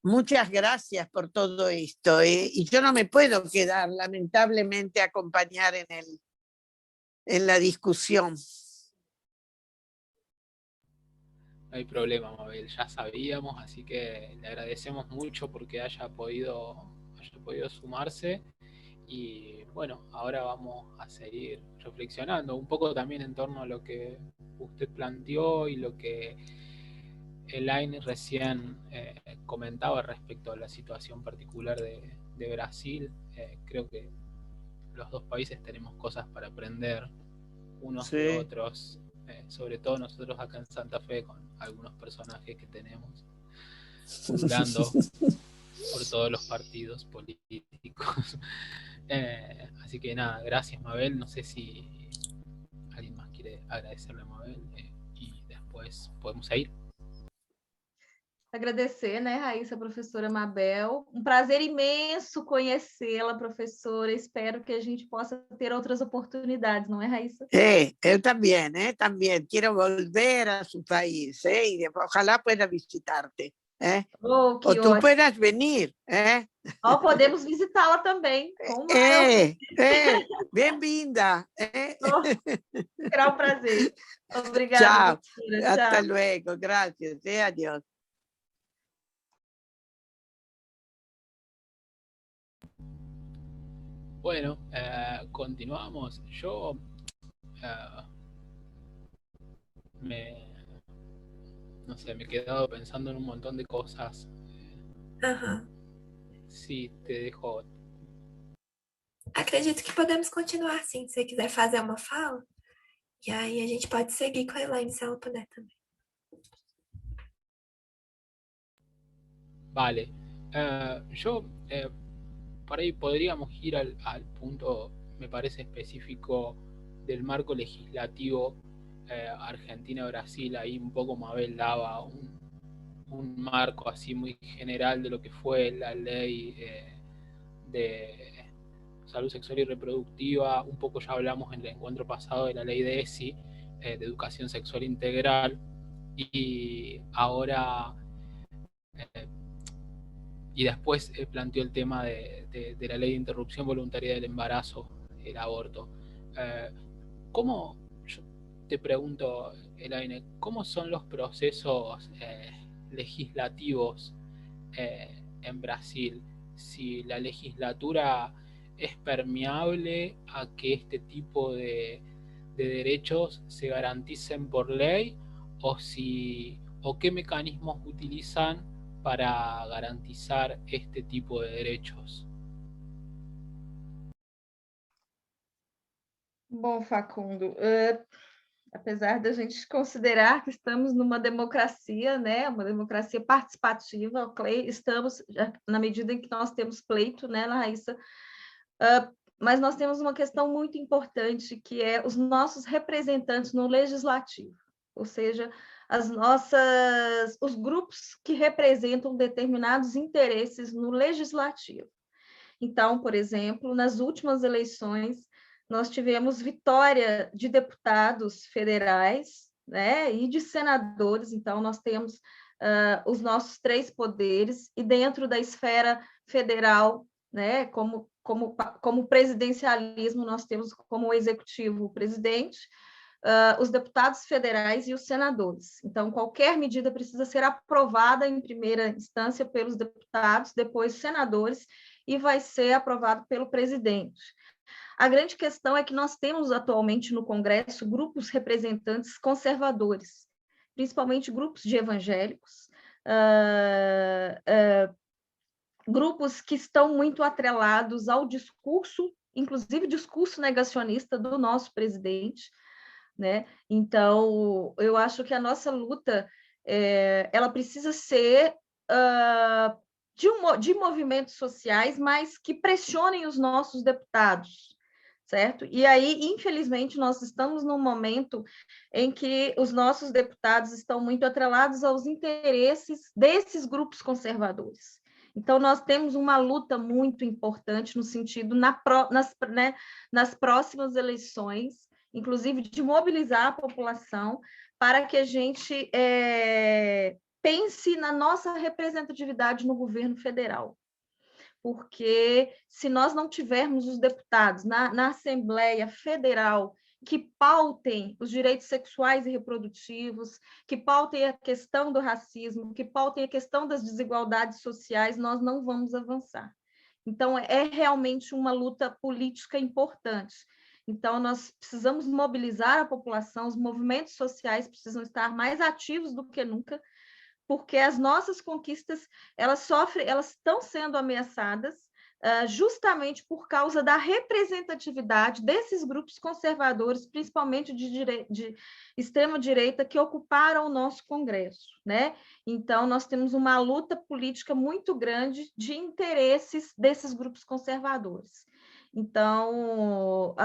S3: muchas gracias por todo esto. Y yo no me puedo quedar, lamentablemente, a acompañar en la discusión.
S2: No hay problema, Mabel, ya sabíamos, así que le agradecemos mucho porque haya podido sumarse. Y bueno, ahora vamos a seguir reflexionando un poco también en torno a lo que usted planteó y lo que Elaine recién comentaba respecto a la situación particular de Brasil. Creo que los dos países tenemos cosas para aprender unos de otros, sobre todo nosotros acá en Santa Fe, con algunos personajes que tenemos pululando por todos los partidos políticos. Así que nada, gracias, Mabel. No sé si alguien más quiere agradecerle a Mabel y después podemos seguir.
S4: Agradecer, né, Raíssa, a professora Mabel. Um prazer imenso conhecê-la, professora. Espero que a gente possa ter outras oportunidades, não é, Raíssa?
S3: Yo también, también quiero volver a su país, y ojalá pueda visitarte,
S4: Oh,
S3: o
S4: que
S3: tú
S4: ótimo.
S3: puedas venir,
S4: Oh, podemos visitá-la também, com o maior.
S3: Bienvenida.
S4: Oh, será um prazer. Obrigada,
S3: Chao,
S4: professora.
S3: hasta
S4: Tchau.
S3: luego, gracias, adiós.
S2: Bueno, continuamos. Yo me, no sé, me he quedado pensando en un montón de cosas.
S1: Aham.
S2: Sí, te dejo.
S1: Acredito que podemos continuar sim, se você quiser fazer uma fala. E aí a gente pode seguir com a Elaine se ela puder também.
S2: Vale. Yo, por ahí podríamos ir al punto, me parece específico, del marco legislativo Argentina-Brasil. Ahí un poco Mabel daba un marco así muy general de lo que fue la ley de salud sexual y reproductiva. Un poco ya hablamos en el encuentro pasado de la ley de ESI, de educación sexual integral, y ahora y después planteó el tema de la ley de interrupción voluntaria del embarazo, el aborto. ¿Cómo, yo te pregunto, Elaine, cómo son los procesos legislativos en Brasil? Si la legislatura es permeable a que este tipo de derechos se garanticen por ley, o qué mecanismos utilizan para garantizar este tipo de derechos.
S4: Bom, Facundo, apesar da gente considerar que estamos numa democracia, né, uma democracia participativa, estamos, na medida em que nós temos pleito, né, Raíssa, mas nós temos uma questão muito importante, que é os nossos representantes no legislativo, ou seja, os grupos que representam determinados interesses no legislativo. Então, por exemplo, nas últimas eleições, nós tivemos vitória de deputados federais, né, e de senadores. Então, nós temos os nossos 3 poderes, e dentro da esfera federal, né, como presidencialismo, nós temos como executivo o presidente, os deputados federais e os senadores. Então, qualquer medida precisa ser aprovada em primeira instância pelos deputados, depois senadores, e vai ser aprovado pelo presidente. A grande questão é que nós temos atualmente no Congresso grupos representantes conservadores, principalmente grupos de evangélicos, grupos que estão muito atrelados ao discurso, inclusive discurso negacionista do nosso presidente, né? Então, eu acho que a nossa luta ela precisa ser de movimentos sociais, mas que pressionem os nossos deputados, certo? E aí, infelizmente, nós estamos num momento em que os nossos deputados estão muito atrelados aos interesses desses grupos conservadores. Então, nós temos uma luta muito importante no sentido, nas próximas eleições, inclusive de mobilizar a população para que a gente pense na nossa representatividade no governo federal. Porque se nós não tivermos os deputados na Assembleia Federal que pautem os direitos sexuais e reprodutivos, que pautem a questão do racismo, que pautem a questão das desigualdades sociais, nós não vamos avançar. Então, é realmente uma luta política importante. Então, nós precisamos mobilizar a população, os movimentos sociais precisam estar mais ativos do que nunca, porque as nossas conquistas, elas estão sendo ameaçadas justamente por causa da representatividade desses grupos conservadores, principalmente de extrema-direita, que ocuparam o nosso Congresso, né? Então, nós temos uma luta política muito grande de interesses desses grupos conservadores. Então,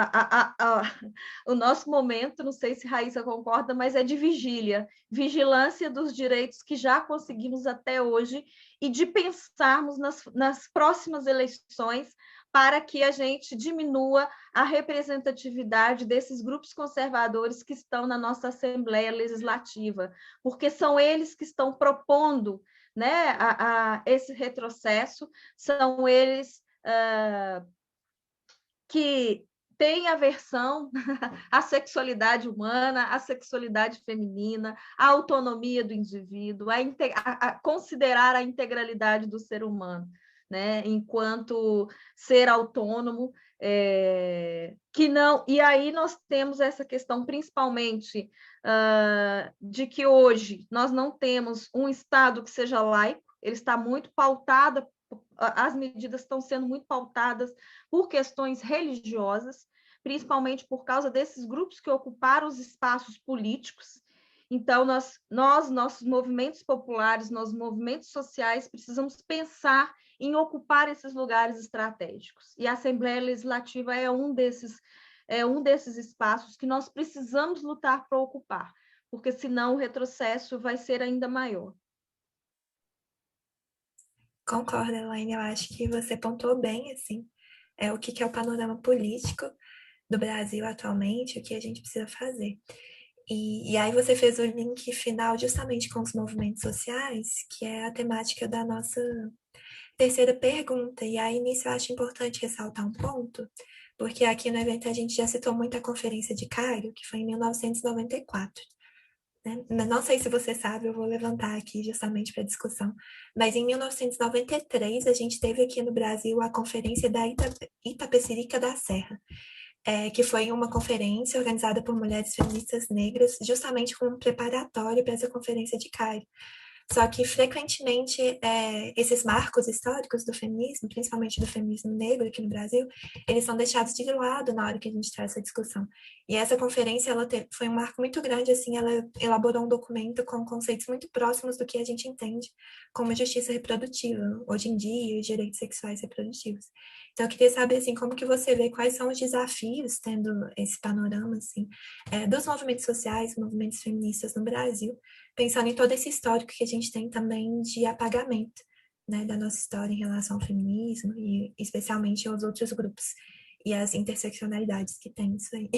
S4: o nosso momento, não sei se Raíssa concorda, mas é de vigilância dos direitos que já conseguimos até hoje e de pensarmos nas próximas eleições para que a gente diminua a representatividade desses grupos conservadores que estão na nossa Assembleia Legislativa, porque são eles que estão propondo, né, esse retrocesso, são eles que têm aversão à sexualidade humana, à sexualidade feminina, à autonomia do indivíduo, a considerar a integralidade do ser humano, né, enquanto ser autônomo, que não. E aí nós temos essa questão, principalmente, de que hoje nós não temos um Estado que seja laico, ele está muito pautado, as medidas estão sendo muito pautadas por questões religiosas, principalmente por causa desses grupos que ocuparam os espaços políticos. Então, nossos movimentos populares, nossos movimentos sociais, precisamos pensar em ocupar esses lugares estratégicos. E a Assembleia Legislativa é um desses espaços que nós precisamos lutar para ocupar, porque senão o retrocesso vai ser ainda maior.
S1: Concordo, Elaine, eu acho que você pontuou bem, assim, o que é o panorama político do Brasil atualmente, o que a gente precisa fazer. E aí você fez o link final justamente com os movimentos sociais, que é a temática da nossa terceira pergunta. E aí nisso eu acho importante ressaltar um ponto, porque aqui no evento a gente já citou muito a Conferência de Cairo, que foi em 1994. Né? Não sei se você sabe, eu vou levantar aqui justamente para discussão, mas em 1993 a gente teve aqui no Brasil a Conferência da Itapecerica da Serra, que foi uma conferência organizada por mulheres feministas negras, justamente como um preparatório para essa Conferência de Cairo. Só que, frequentemente, esses marcos históricos do feminismo, principalmente do feminismo negro aqui no Brasil, eles são deixados de lado na hora que a gente traz essa discussão. E essa conferência foi um marco muito grande, assim, ela elaborou um documento com conceitos muito próximos do que a gente entende como justiça reprodutiva, hoje em dia, e direitos sexuais reprodutivos. Então, eu queria saber, assim, como que você vê quais são os desafios, tendo esse panorama, assim, dos movimentos sociais, movimentos feministas no Brasil, pensando em todo esse histórico que a gente tem também de apagamento, né, da nossa história em relação ao feminismo e especialmente aos outros grupos e as interseccionalidades que tem isso aí.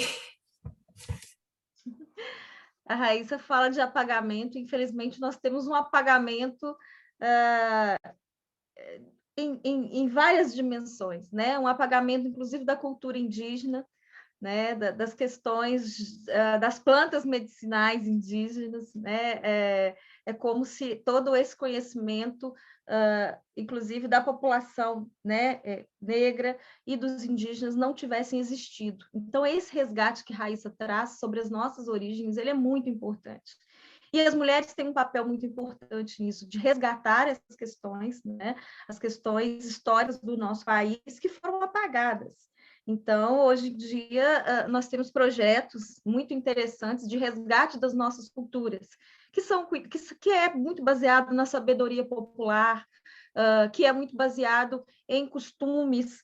S4: A Raíssa fala de apagamento, infelizmente nós temos um apagamento em várias dimensões, né? Um apagamento, inclusive, da cultura indígena, né, das questões das plantas medicinais indígenas, né, é como se todo esse conhecimento, inclusive da população, né, negra e dos indígenas, não tivessem existido. Então, esse resgate que Raíssa traz sobre as nossas origens, ele é muito importante. E as mulheres têm um papel muito importante nisso, de resgatar essas questões, né, as questões históricas do nosso país que foram apagadas. Então, hoje em dia, nós temos projetos muito interessantes de resgate das nossas culturas, que é muito baseado na sabedoria popular, que é muito baseado em costumes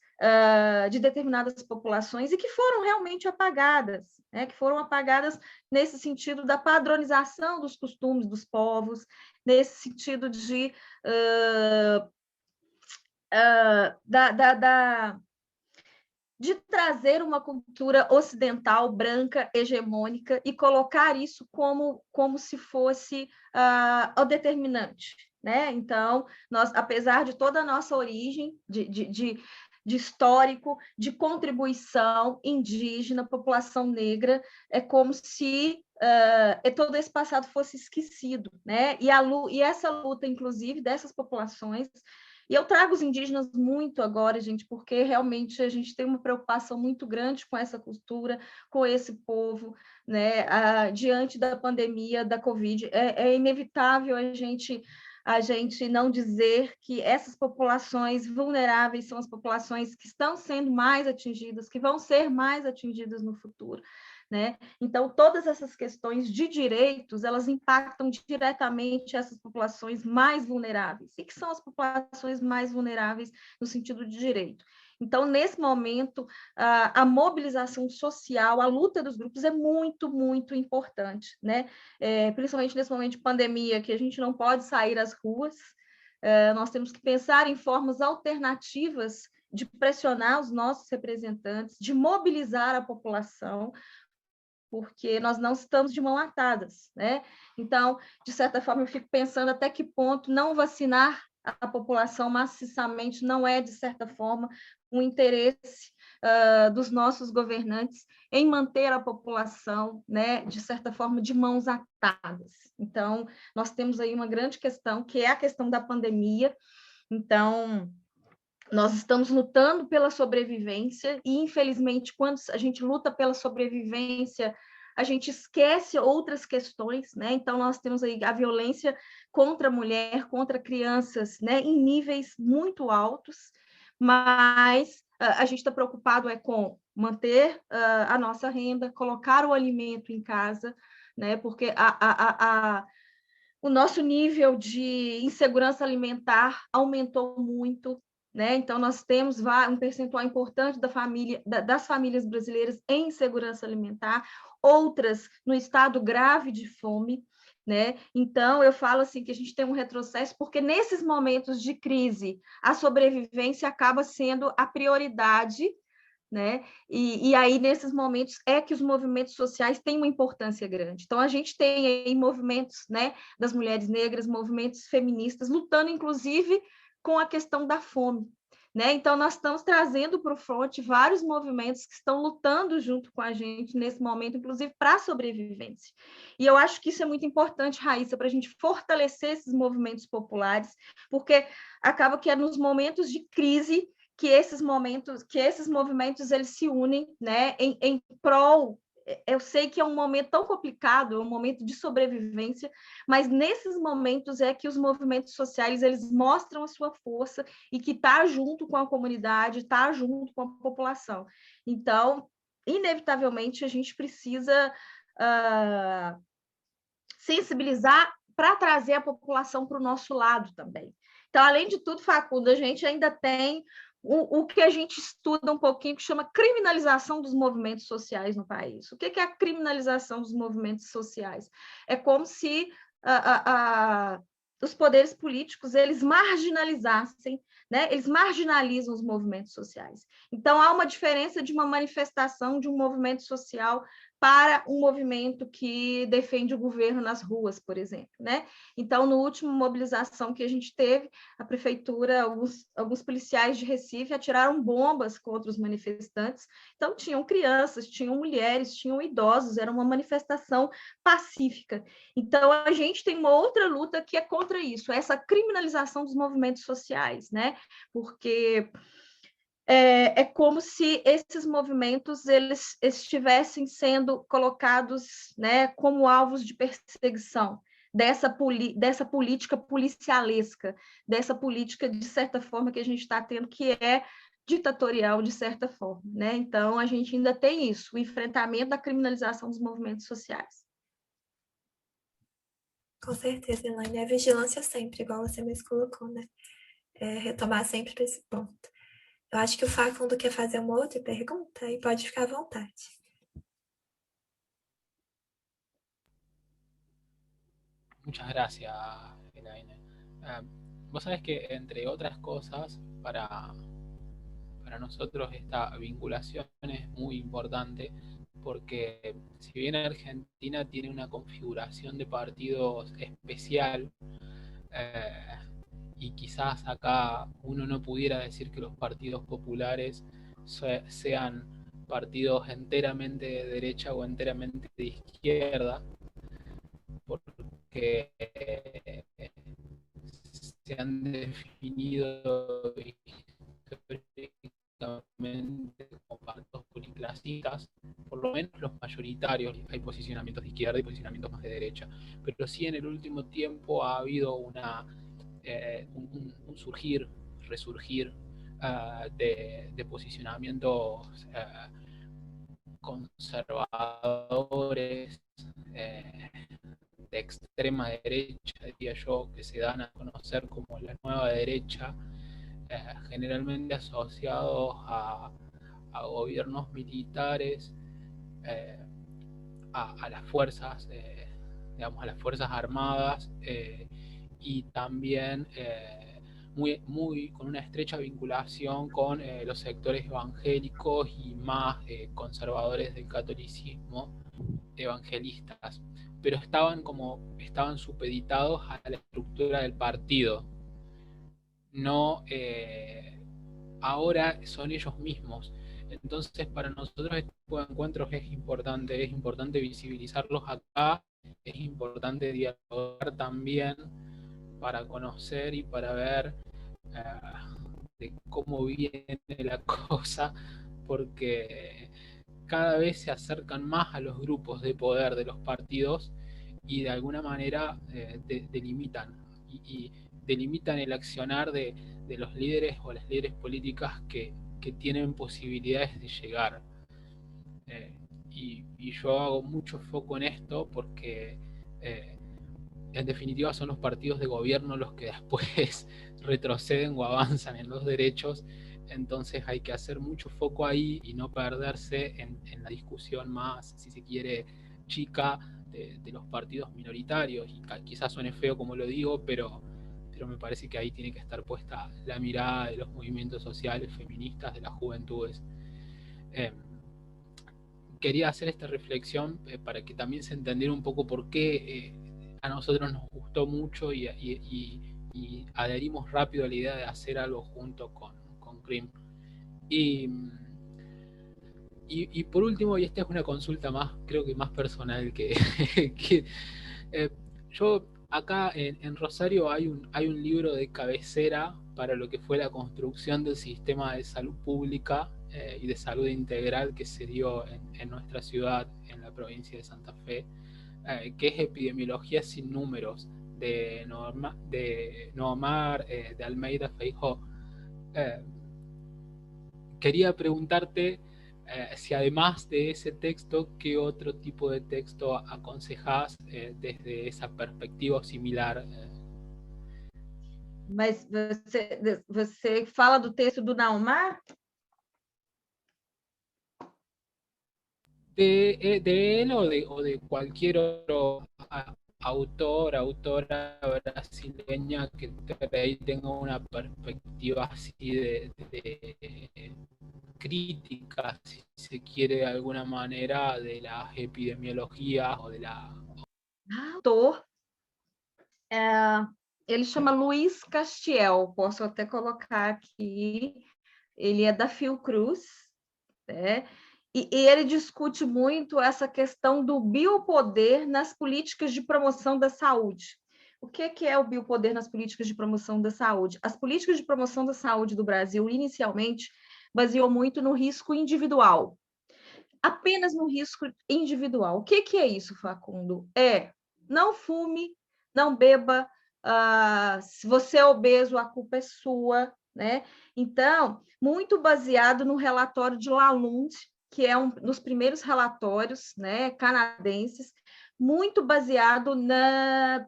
S4: de determinadas populações e que foram realmente apagadas, né? Que foram apagadas nesse sentido da padronização dos costumes dos povos, nesse sentido de de trazer uma cultura ocidental, branca, hegemônica, e colocar isso como se fosse o determinante. Né? Então, nós, apesar de toda a nossa origem de histórico, de contribuição indígena, população negra, é como se todo esse passado fosse esquecido. Né? E essa luta, inclusive, dessas populações. E eu trago os indígenas muito agora, gente, porque realmente a gente tem uma preocupação muito grande com essa cultura, com esse povo, né? Diante da pandemia da Covid, é inevitável a gente não dizer que essas populações vulneráveis são as populações que estão sendo mais atingidas, que vão ser mais atingidas no futuro. né? Então, todas essas questões de direitos, elas impactam diretamente essas populações mais vulneráveis. E que são as populações mais vulneráveis no sentido de direito? Então, nesse momento, a mobilização social, a luta dos grupos é muito, muito importante, né? Principalmente nesse momento de pandemia, que a gente não pode sair às ruas, nós temos que pensar em formas alternativas de pressionar os nossos representantes, de mobilizar a população, porque nós não estamos de mão atadas, né? Então, de certa forma, eu fico pensando até que ponto não vacinar a população maciçamente não é, de certa forma, um interesse dos nossos governantes em manter a população, né, de certa forma, de mãos atadas. Então, nós temos aí uma grande questão, que é a questão da pandemia. Então, nós estamos lutando pela sobrevivência e, infelizmente, quando a gente luta pela sobrevivência, a gente esquece outras questões, né? Então, nós temos aí a violência contra a mulher, contra crianças, né, em níveis muito altos, mas a gente está preocupado com manter a nossa renda, colocar o alimento em casa, né? Porque o nosso nível de insegurança alimentar aumentou muito, né? Então, nós temos um percentual importante das famílias brasileiras em insegurança alimentar, outras no estado grave de fome, né? Então, eu falo assim que a gente tem um retrocesso, porque nesses momentos de crise, a sobrevivência acaba sendo a prioridade, né? E aí, nesses momentos, é que os movimentos sociais têm uma importância grande. Então, a gente tem aí movimentos, né, das mulheres negras, movimentos feministas, lutando, inclusive, com a questão da fome, né? Então, nós estamos trazendo para o front vários movimentos que estão lutando junto com a gente nesse momento, inclusive para a sobrevivência. E eu acho que isso é muito importante, Raíssa, para a gente fortalecer esses movimentos populares, porque acaba que é nos momentos de crise que esses movimentos eles se unem, né, em prol. Eu sei que é um momento tão complicado, é um momento de sobrevivência, mas nesses momentos é que os movimentos sociais eles mostram a sua força e que está junto com a comunidade, está junto com a população. Então, inevitavelmente, a gente precisa sensibilizar para trazer a população para o nosso lado também. Então, além de tudo, Facundo, a gente ainda tem o que a gente estuda um pouquinho, que chama criminalização dos movimentos sociais no país. O que é a criminalização dos movimentos sociais? É como se os poderes políticos eles marginalizassem, né? Eles marginalizam os movimentos sociais. Então, há uma diferença de uma manifestação de um movimento social para um movimento que defende o governo nas ruas, por exemplo, né? Então, no último mobilização que a gente teve, a prefeitura, alguns policiais de Recife atiraram bombas contra os manifestantes. Então, tinham crianças, tinham mulheres, tinham idosos, era uma manifestação pacífica. Então, a gente tem uma outra luta que é contra isso, essa criminalização dos movimentos sociais, né? Porque é como se esses movimentos eles estivessem sendo colocados, né, como alvos de perseguição dessa política policialesca, dessa política, de certa forma, que a gente está tendo, que é ditatorial, de certa forma, né? Então, a gente ainda tem isso, o enfrentamento da criminalização dos movimentos sociais.
S1: Com certeza, Elaine. A vigilância sempre, igual você mesmo colocou, né? Retomar sempre esse ponto. Eu acho que o Facundo quer fazer uma outra pergunta e pode ficar à vontade.
S2: Muchas gracias, Elaine. Vos sabés que, entre otras cosas, para nosotros esta vinculación es muy importante porque si bien Argentina tiene una configuración de partidos especial, y quizás acá uno no pudiera decir que los partidos populares sean partidos enteramente de derecha o enteramente de izquierda, porque se han definido históricamente como partidos policlasistas, por lo menos los mayoritarios. Hay posicionamientos de izquierda y posicionamientos más de derecha, pero sí en el último tiempo ha habido un resurgir de posicionamientos conservadores de extrema derecha, diría yo, que se dan a conocer como la nueva derecha, generalmente asociados a gobiernos militares, a las fuerzas, digamos, a las fuerzas armadas, y también con una estrecha vinculación con los sectores evangélicos y más conservadores del catolicismo, evangelistas, pero estaban supeditados a la estructura del partido. No, ahora son ellos mismos. Entonces, para nosotros este tipo de encuentros es importante visibilizarlos acá, es importante dialogar también para conocer y para ver de cómo viene la cosa, porque cada vez se acercan más a los grupos de poder de los partidos y de alguna manera delimitan y delimitan el accionar de los líderes o las líderes políticas que tienen posibilidades de llegar. Y yo hago mucho foco en esto porque en definitiva son los partidos de gobierno los que después retroceden o avanzan en los derechos. Entonces hay que hacer mucho foco ahí y no perderse en la discusión más, si se quiere, chica de los partidos minoritarios. Y quizás suene feo como lo digo, pero me parece que ahí tiene que estar puesta la mirada de los movimientos sociales, feministas, de las juventudes. Quería hacer esta reflexión para que también se entendiera un poco por qué a nosotros nos gustó mucho y adherimos rápido a la idea de hacer algo junto con CRIM. Y por último, y esta es una consulta más, creo que más personal que yo acá en Rosario hay un libro de cabecera para lo que fue la construcción del sistema de salud pública y de salud integral que se dio en nuestra ciudad, en la provincia de Santa Fe, que es Epidemiología sin números, de Noamar de Almeida Feijó. Quería preguntarte si además de ese texto, ¿qué otro tipo de texto aconsejás desde esa perspectiva similar?
S4: Mas você fala do texto do Naumar?
S2: De él o de cualquier otro autora brasileña que por ahí tenga una perspectiva así de crítica, si se quiere, de alguna manera, de las epidemiologías o de la...
S4: Autor, ele chama Luiz Castiel, posso até colocar aqui, ele é da Fiocruz, né? E ele discute muito essa questão do biopoder nas políticas de promoção da saúde. O que é o biopoder nas políticas de promoção da saúde? As políticas de promoção da saúde do Brasil, inicialmente, baseou muito no risco individual. Apenas no risco individual. O que é isso, Facundo? Não fume, não beba, se você é obeso, a culpa é sua, né? Então, muito baseado no relatório de Lalonde, que é um dos primeiros relatórios, né, canadenses, muito baseado na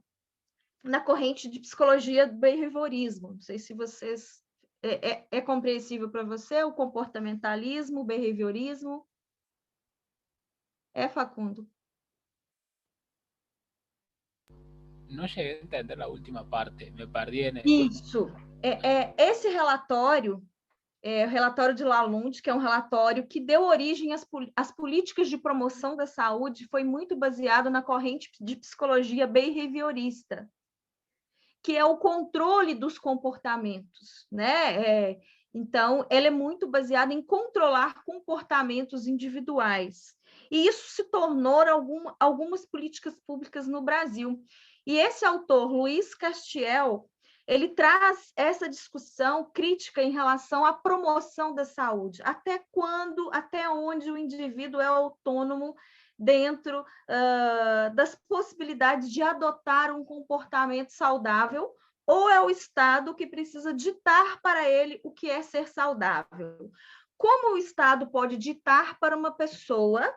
S4: corrente de psicologia do behaviorismo. Não sei se vocês... É compreensível para você o comportamentalismo, o behaviorismo? Facundo?
S2: No llegué a entender la última parte, me perdí en el...
S4: Isso. Esse relatório, o relatório de Lalonde, que é um relatório que deu origem às políticas de promoção da saúde, foi muito baseado na corrente de psicologia behaviorista, que é o controle dos comportamentos, né? Então, ela é muito baseada em controlar comportamentos individuais. E isso se tornou algumas políticas públicas no Brasil. E esse autor, Luiz Castiel, ele traz essa discussão crítica em relação à promoção da saúde. Até onde o indivíduo é autônomo dentro das possibilidades de adotar um comportamento saudável, ou é o Estado que precisa ditar para ele o que é ser saudável. como o Estado pode ditar para uma pessoa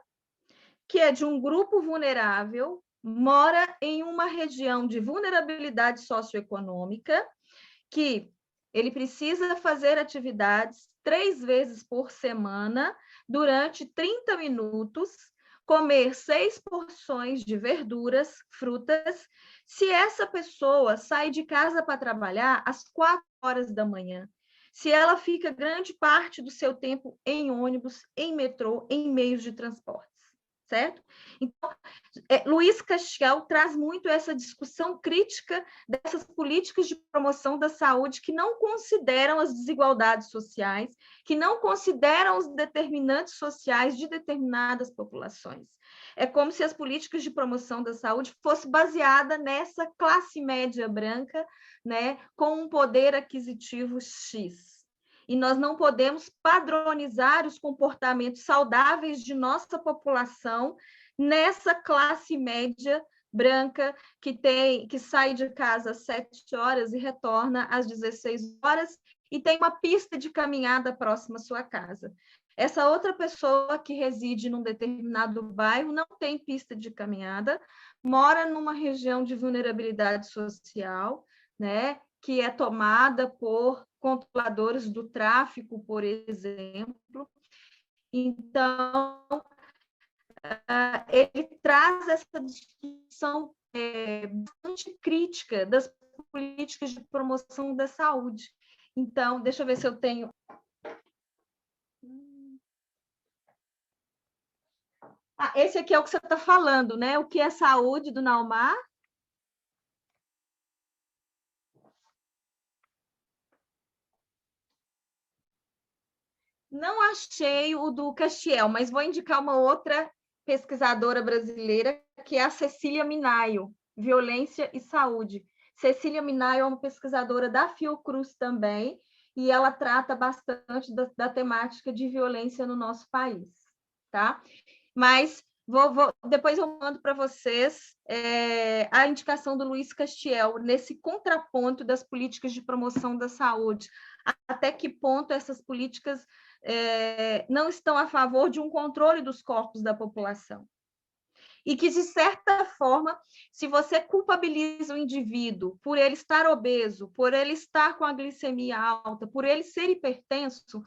S4: que é de um grupo vulnerável, mora em uma região de vulnerabilidade socioeconômica, que ele precisa fazer atividades 3 vezes por semana, durante 30 minutos, comer 6 porções de verduras, frutas. Se essa pessoa sai de casa para trabalhar às 4 horas da manhã, se ela fica grande parte do seu tempo em ônibus, em metrô, em meios de transporte, certo? Então, Luiz Castiel traz muito essa discussão crítica dessas políticas de promoção da saúde que não consideram as desigualdades sociais, que não consideram os determinantes sociais de determinadas populações. É como se as políticas de promoção da saúde fossem baseadas nessa classe média branca, né, com um poder aquisitivo X. E nós não podemos padronizar os comportamentos saudáveis de nossa população nessa classe média branca que sai de casa às 7 horas e retorna às 16 horas e tem uma pista de caminhada próxima à sua casa. Essa outra pessoa que reside num determinado bairro não tem pista de caminhada, mora numa região de vulnerabilidade social, né, que é tomada por controladores do tráfico, por exemplo. Então, ele traz essa discussão bastante crítica das políticas de promoção da saúde. Então, deixa eu ver se eu tenho... esse aqui é o que você está falando, né? O que é saúde, do Naumar? Não achei o do Castiel, mas vou indicar uma outra pesquisadora brasileira, que é a Cecília Minayo, Violência e Saúde. Cecília Minayo é uma pesquisadora da Fiocruz também, e ela trata bastante da temática de violência no nosso país, tá? Mas depois eu mando para vocês a indicação do Luiz Castiel, nesse contraponto das políticas de promoção da saúde. Até que ponto essas políticas não estão a favor de um controle dos corpos da população. E que, de certa forma, se você culpabiliza o indivíduo por ele estar obeso, por ele estar com a glicemia alta, por ele ser hipertenso,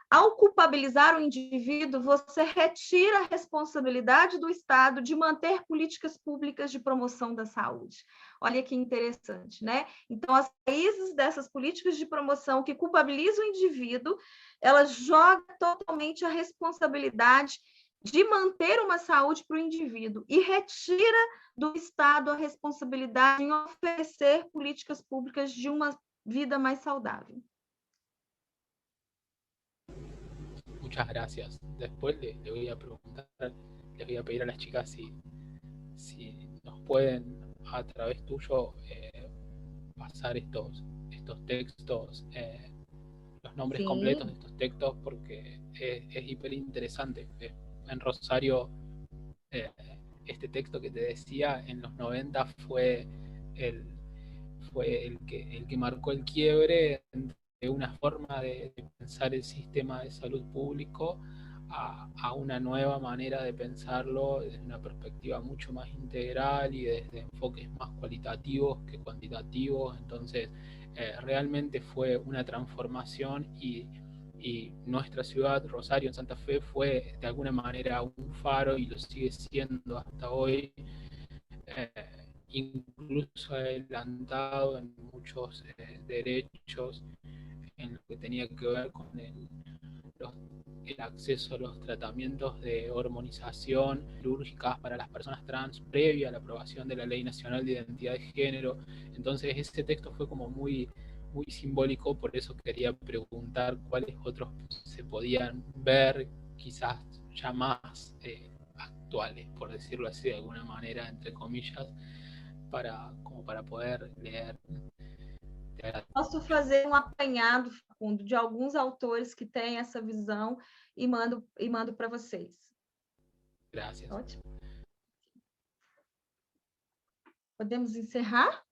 S4: ao culpabilizar o indivíduo, você retira a responsabilidade do Estado de manter políticas públicas de promoção da saúde. Olha que interessante, né? Então, as raízes dessas políticas de promoção que culpabilizam o indivíduo, elas jogam totalmente a responsabilidade de manter uma saúde para o indivíduo e retira do Estado a responsabilidade em oferecer políticas públicas de uma vida mais saudável.
S2: Muchas gracias. Después le voy a preguntar, les voy a pedir a las chicas si nos pueden a través tuyo pasar estos textos, los nombres
S4: Sí.
S2: completos de estos textos, porque es hiper interesante. En Rosario, este texto que te decía en los 90 fue el que marcó el quiebre de una forma de pensar el sistema de salud público a una nueva manera de pensarlo desde una perspectiva mucho más integral y desde enfoques más cualitativos que cuantitativos. Entonces, realmente fue una transformación y nuestra ciudad, Rosario, en Santa Fe, fue de alguna manera un faro y lo sigue siendo hasta hoy. Incluso adelantado en muchos derechos en lo que tenía que ver con el acceso a los tratamientos de hormonización quirúrgicas para las personas trans previa a la aprobación de la Ley Nacional de Identidad de Género. Entonces ese texto fue como muy simbólico, por eso quería preguntar cuáles otros se podían ver, quizás ya más actuales, por decirlo así de alguna manera, entre comillas, como para poder leer.
S4: Posso fazer um apanhado, Facundo, de alguns autores que têm essa visão e mando para vocês.
S2: Gracias.
S4: Ótimo. Podemos encerrar?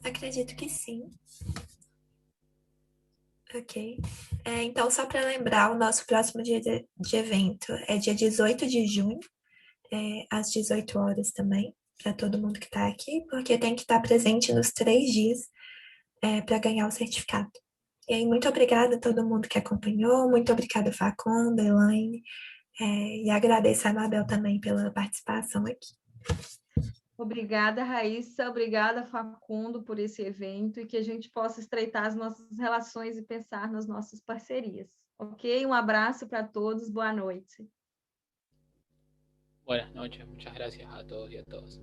S1: Acredito que sim. Ok. Então, só para lembrar, o nosso próximo dia de evento é dia 18 de junho, às 18 horas também, para todo mundo que está aqui, porque tem que estar presente nos 3 dias para ganhar o certificado. E aí, muito obrigada a todo mundo que acompanhou, muito obrigada, Faconda, Elaine, e agradeço a Anabel também pela participação aqui.
S4: Obrigada, Raíssa, obrigada, Facundo, por esse evento e que a gente possa estreitar as nossas relações e pensar nas nossas parcerias. Ok? Um abraço para todos, boa noite.
S2: Buenas noches, muchas gracias a todos y a todas.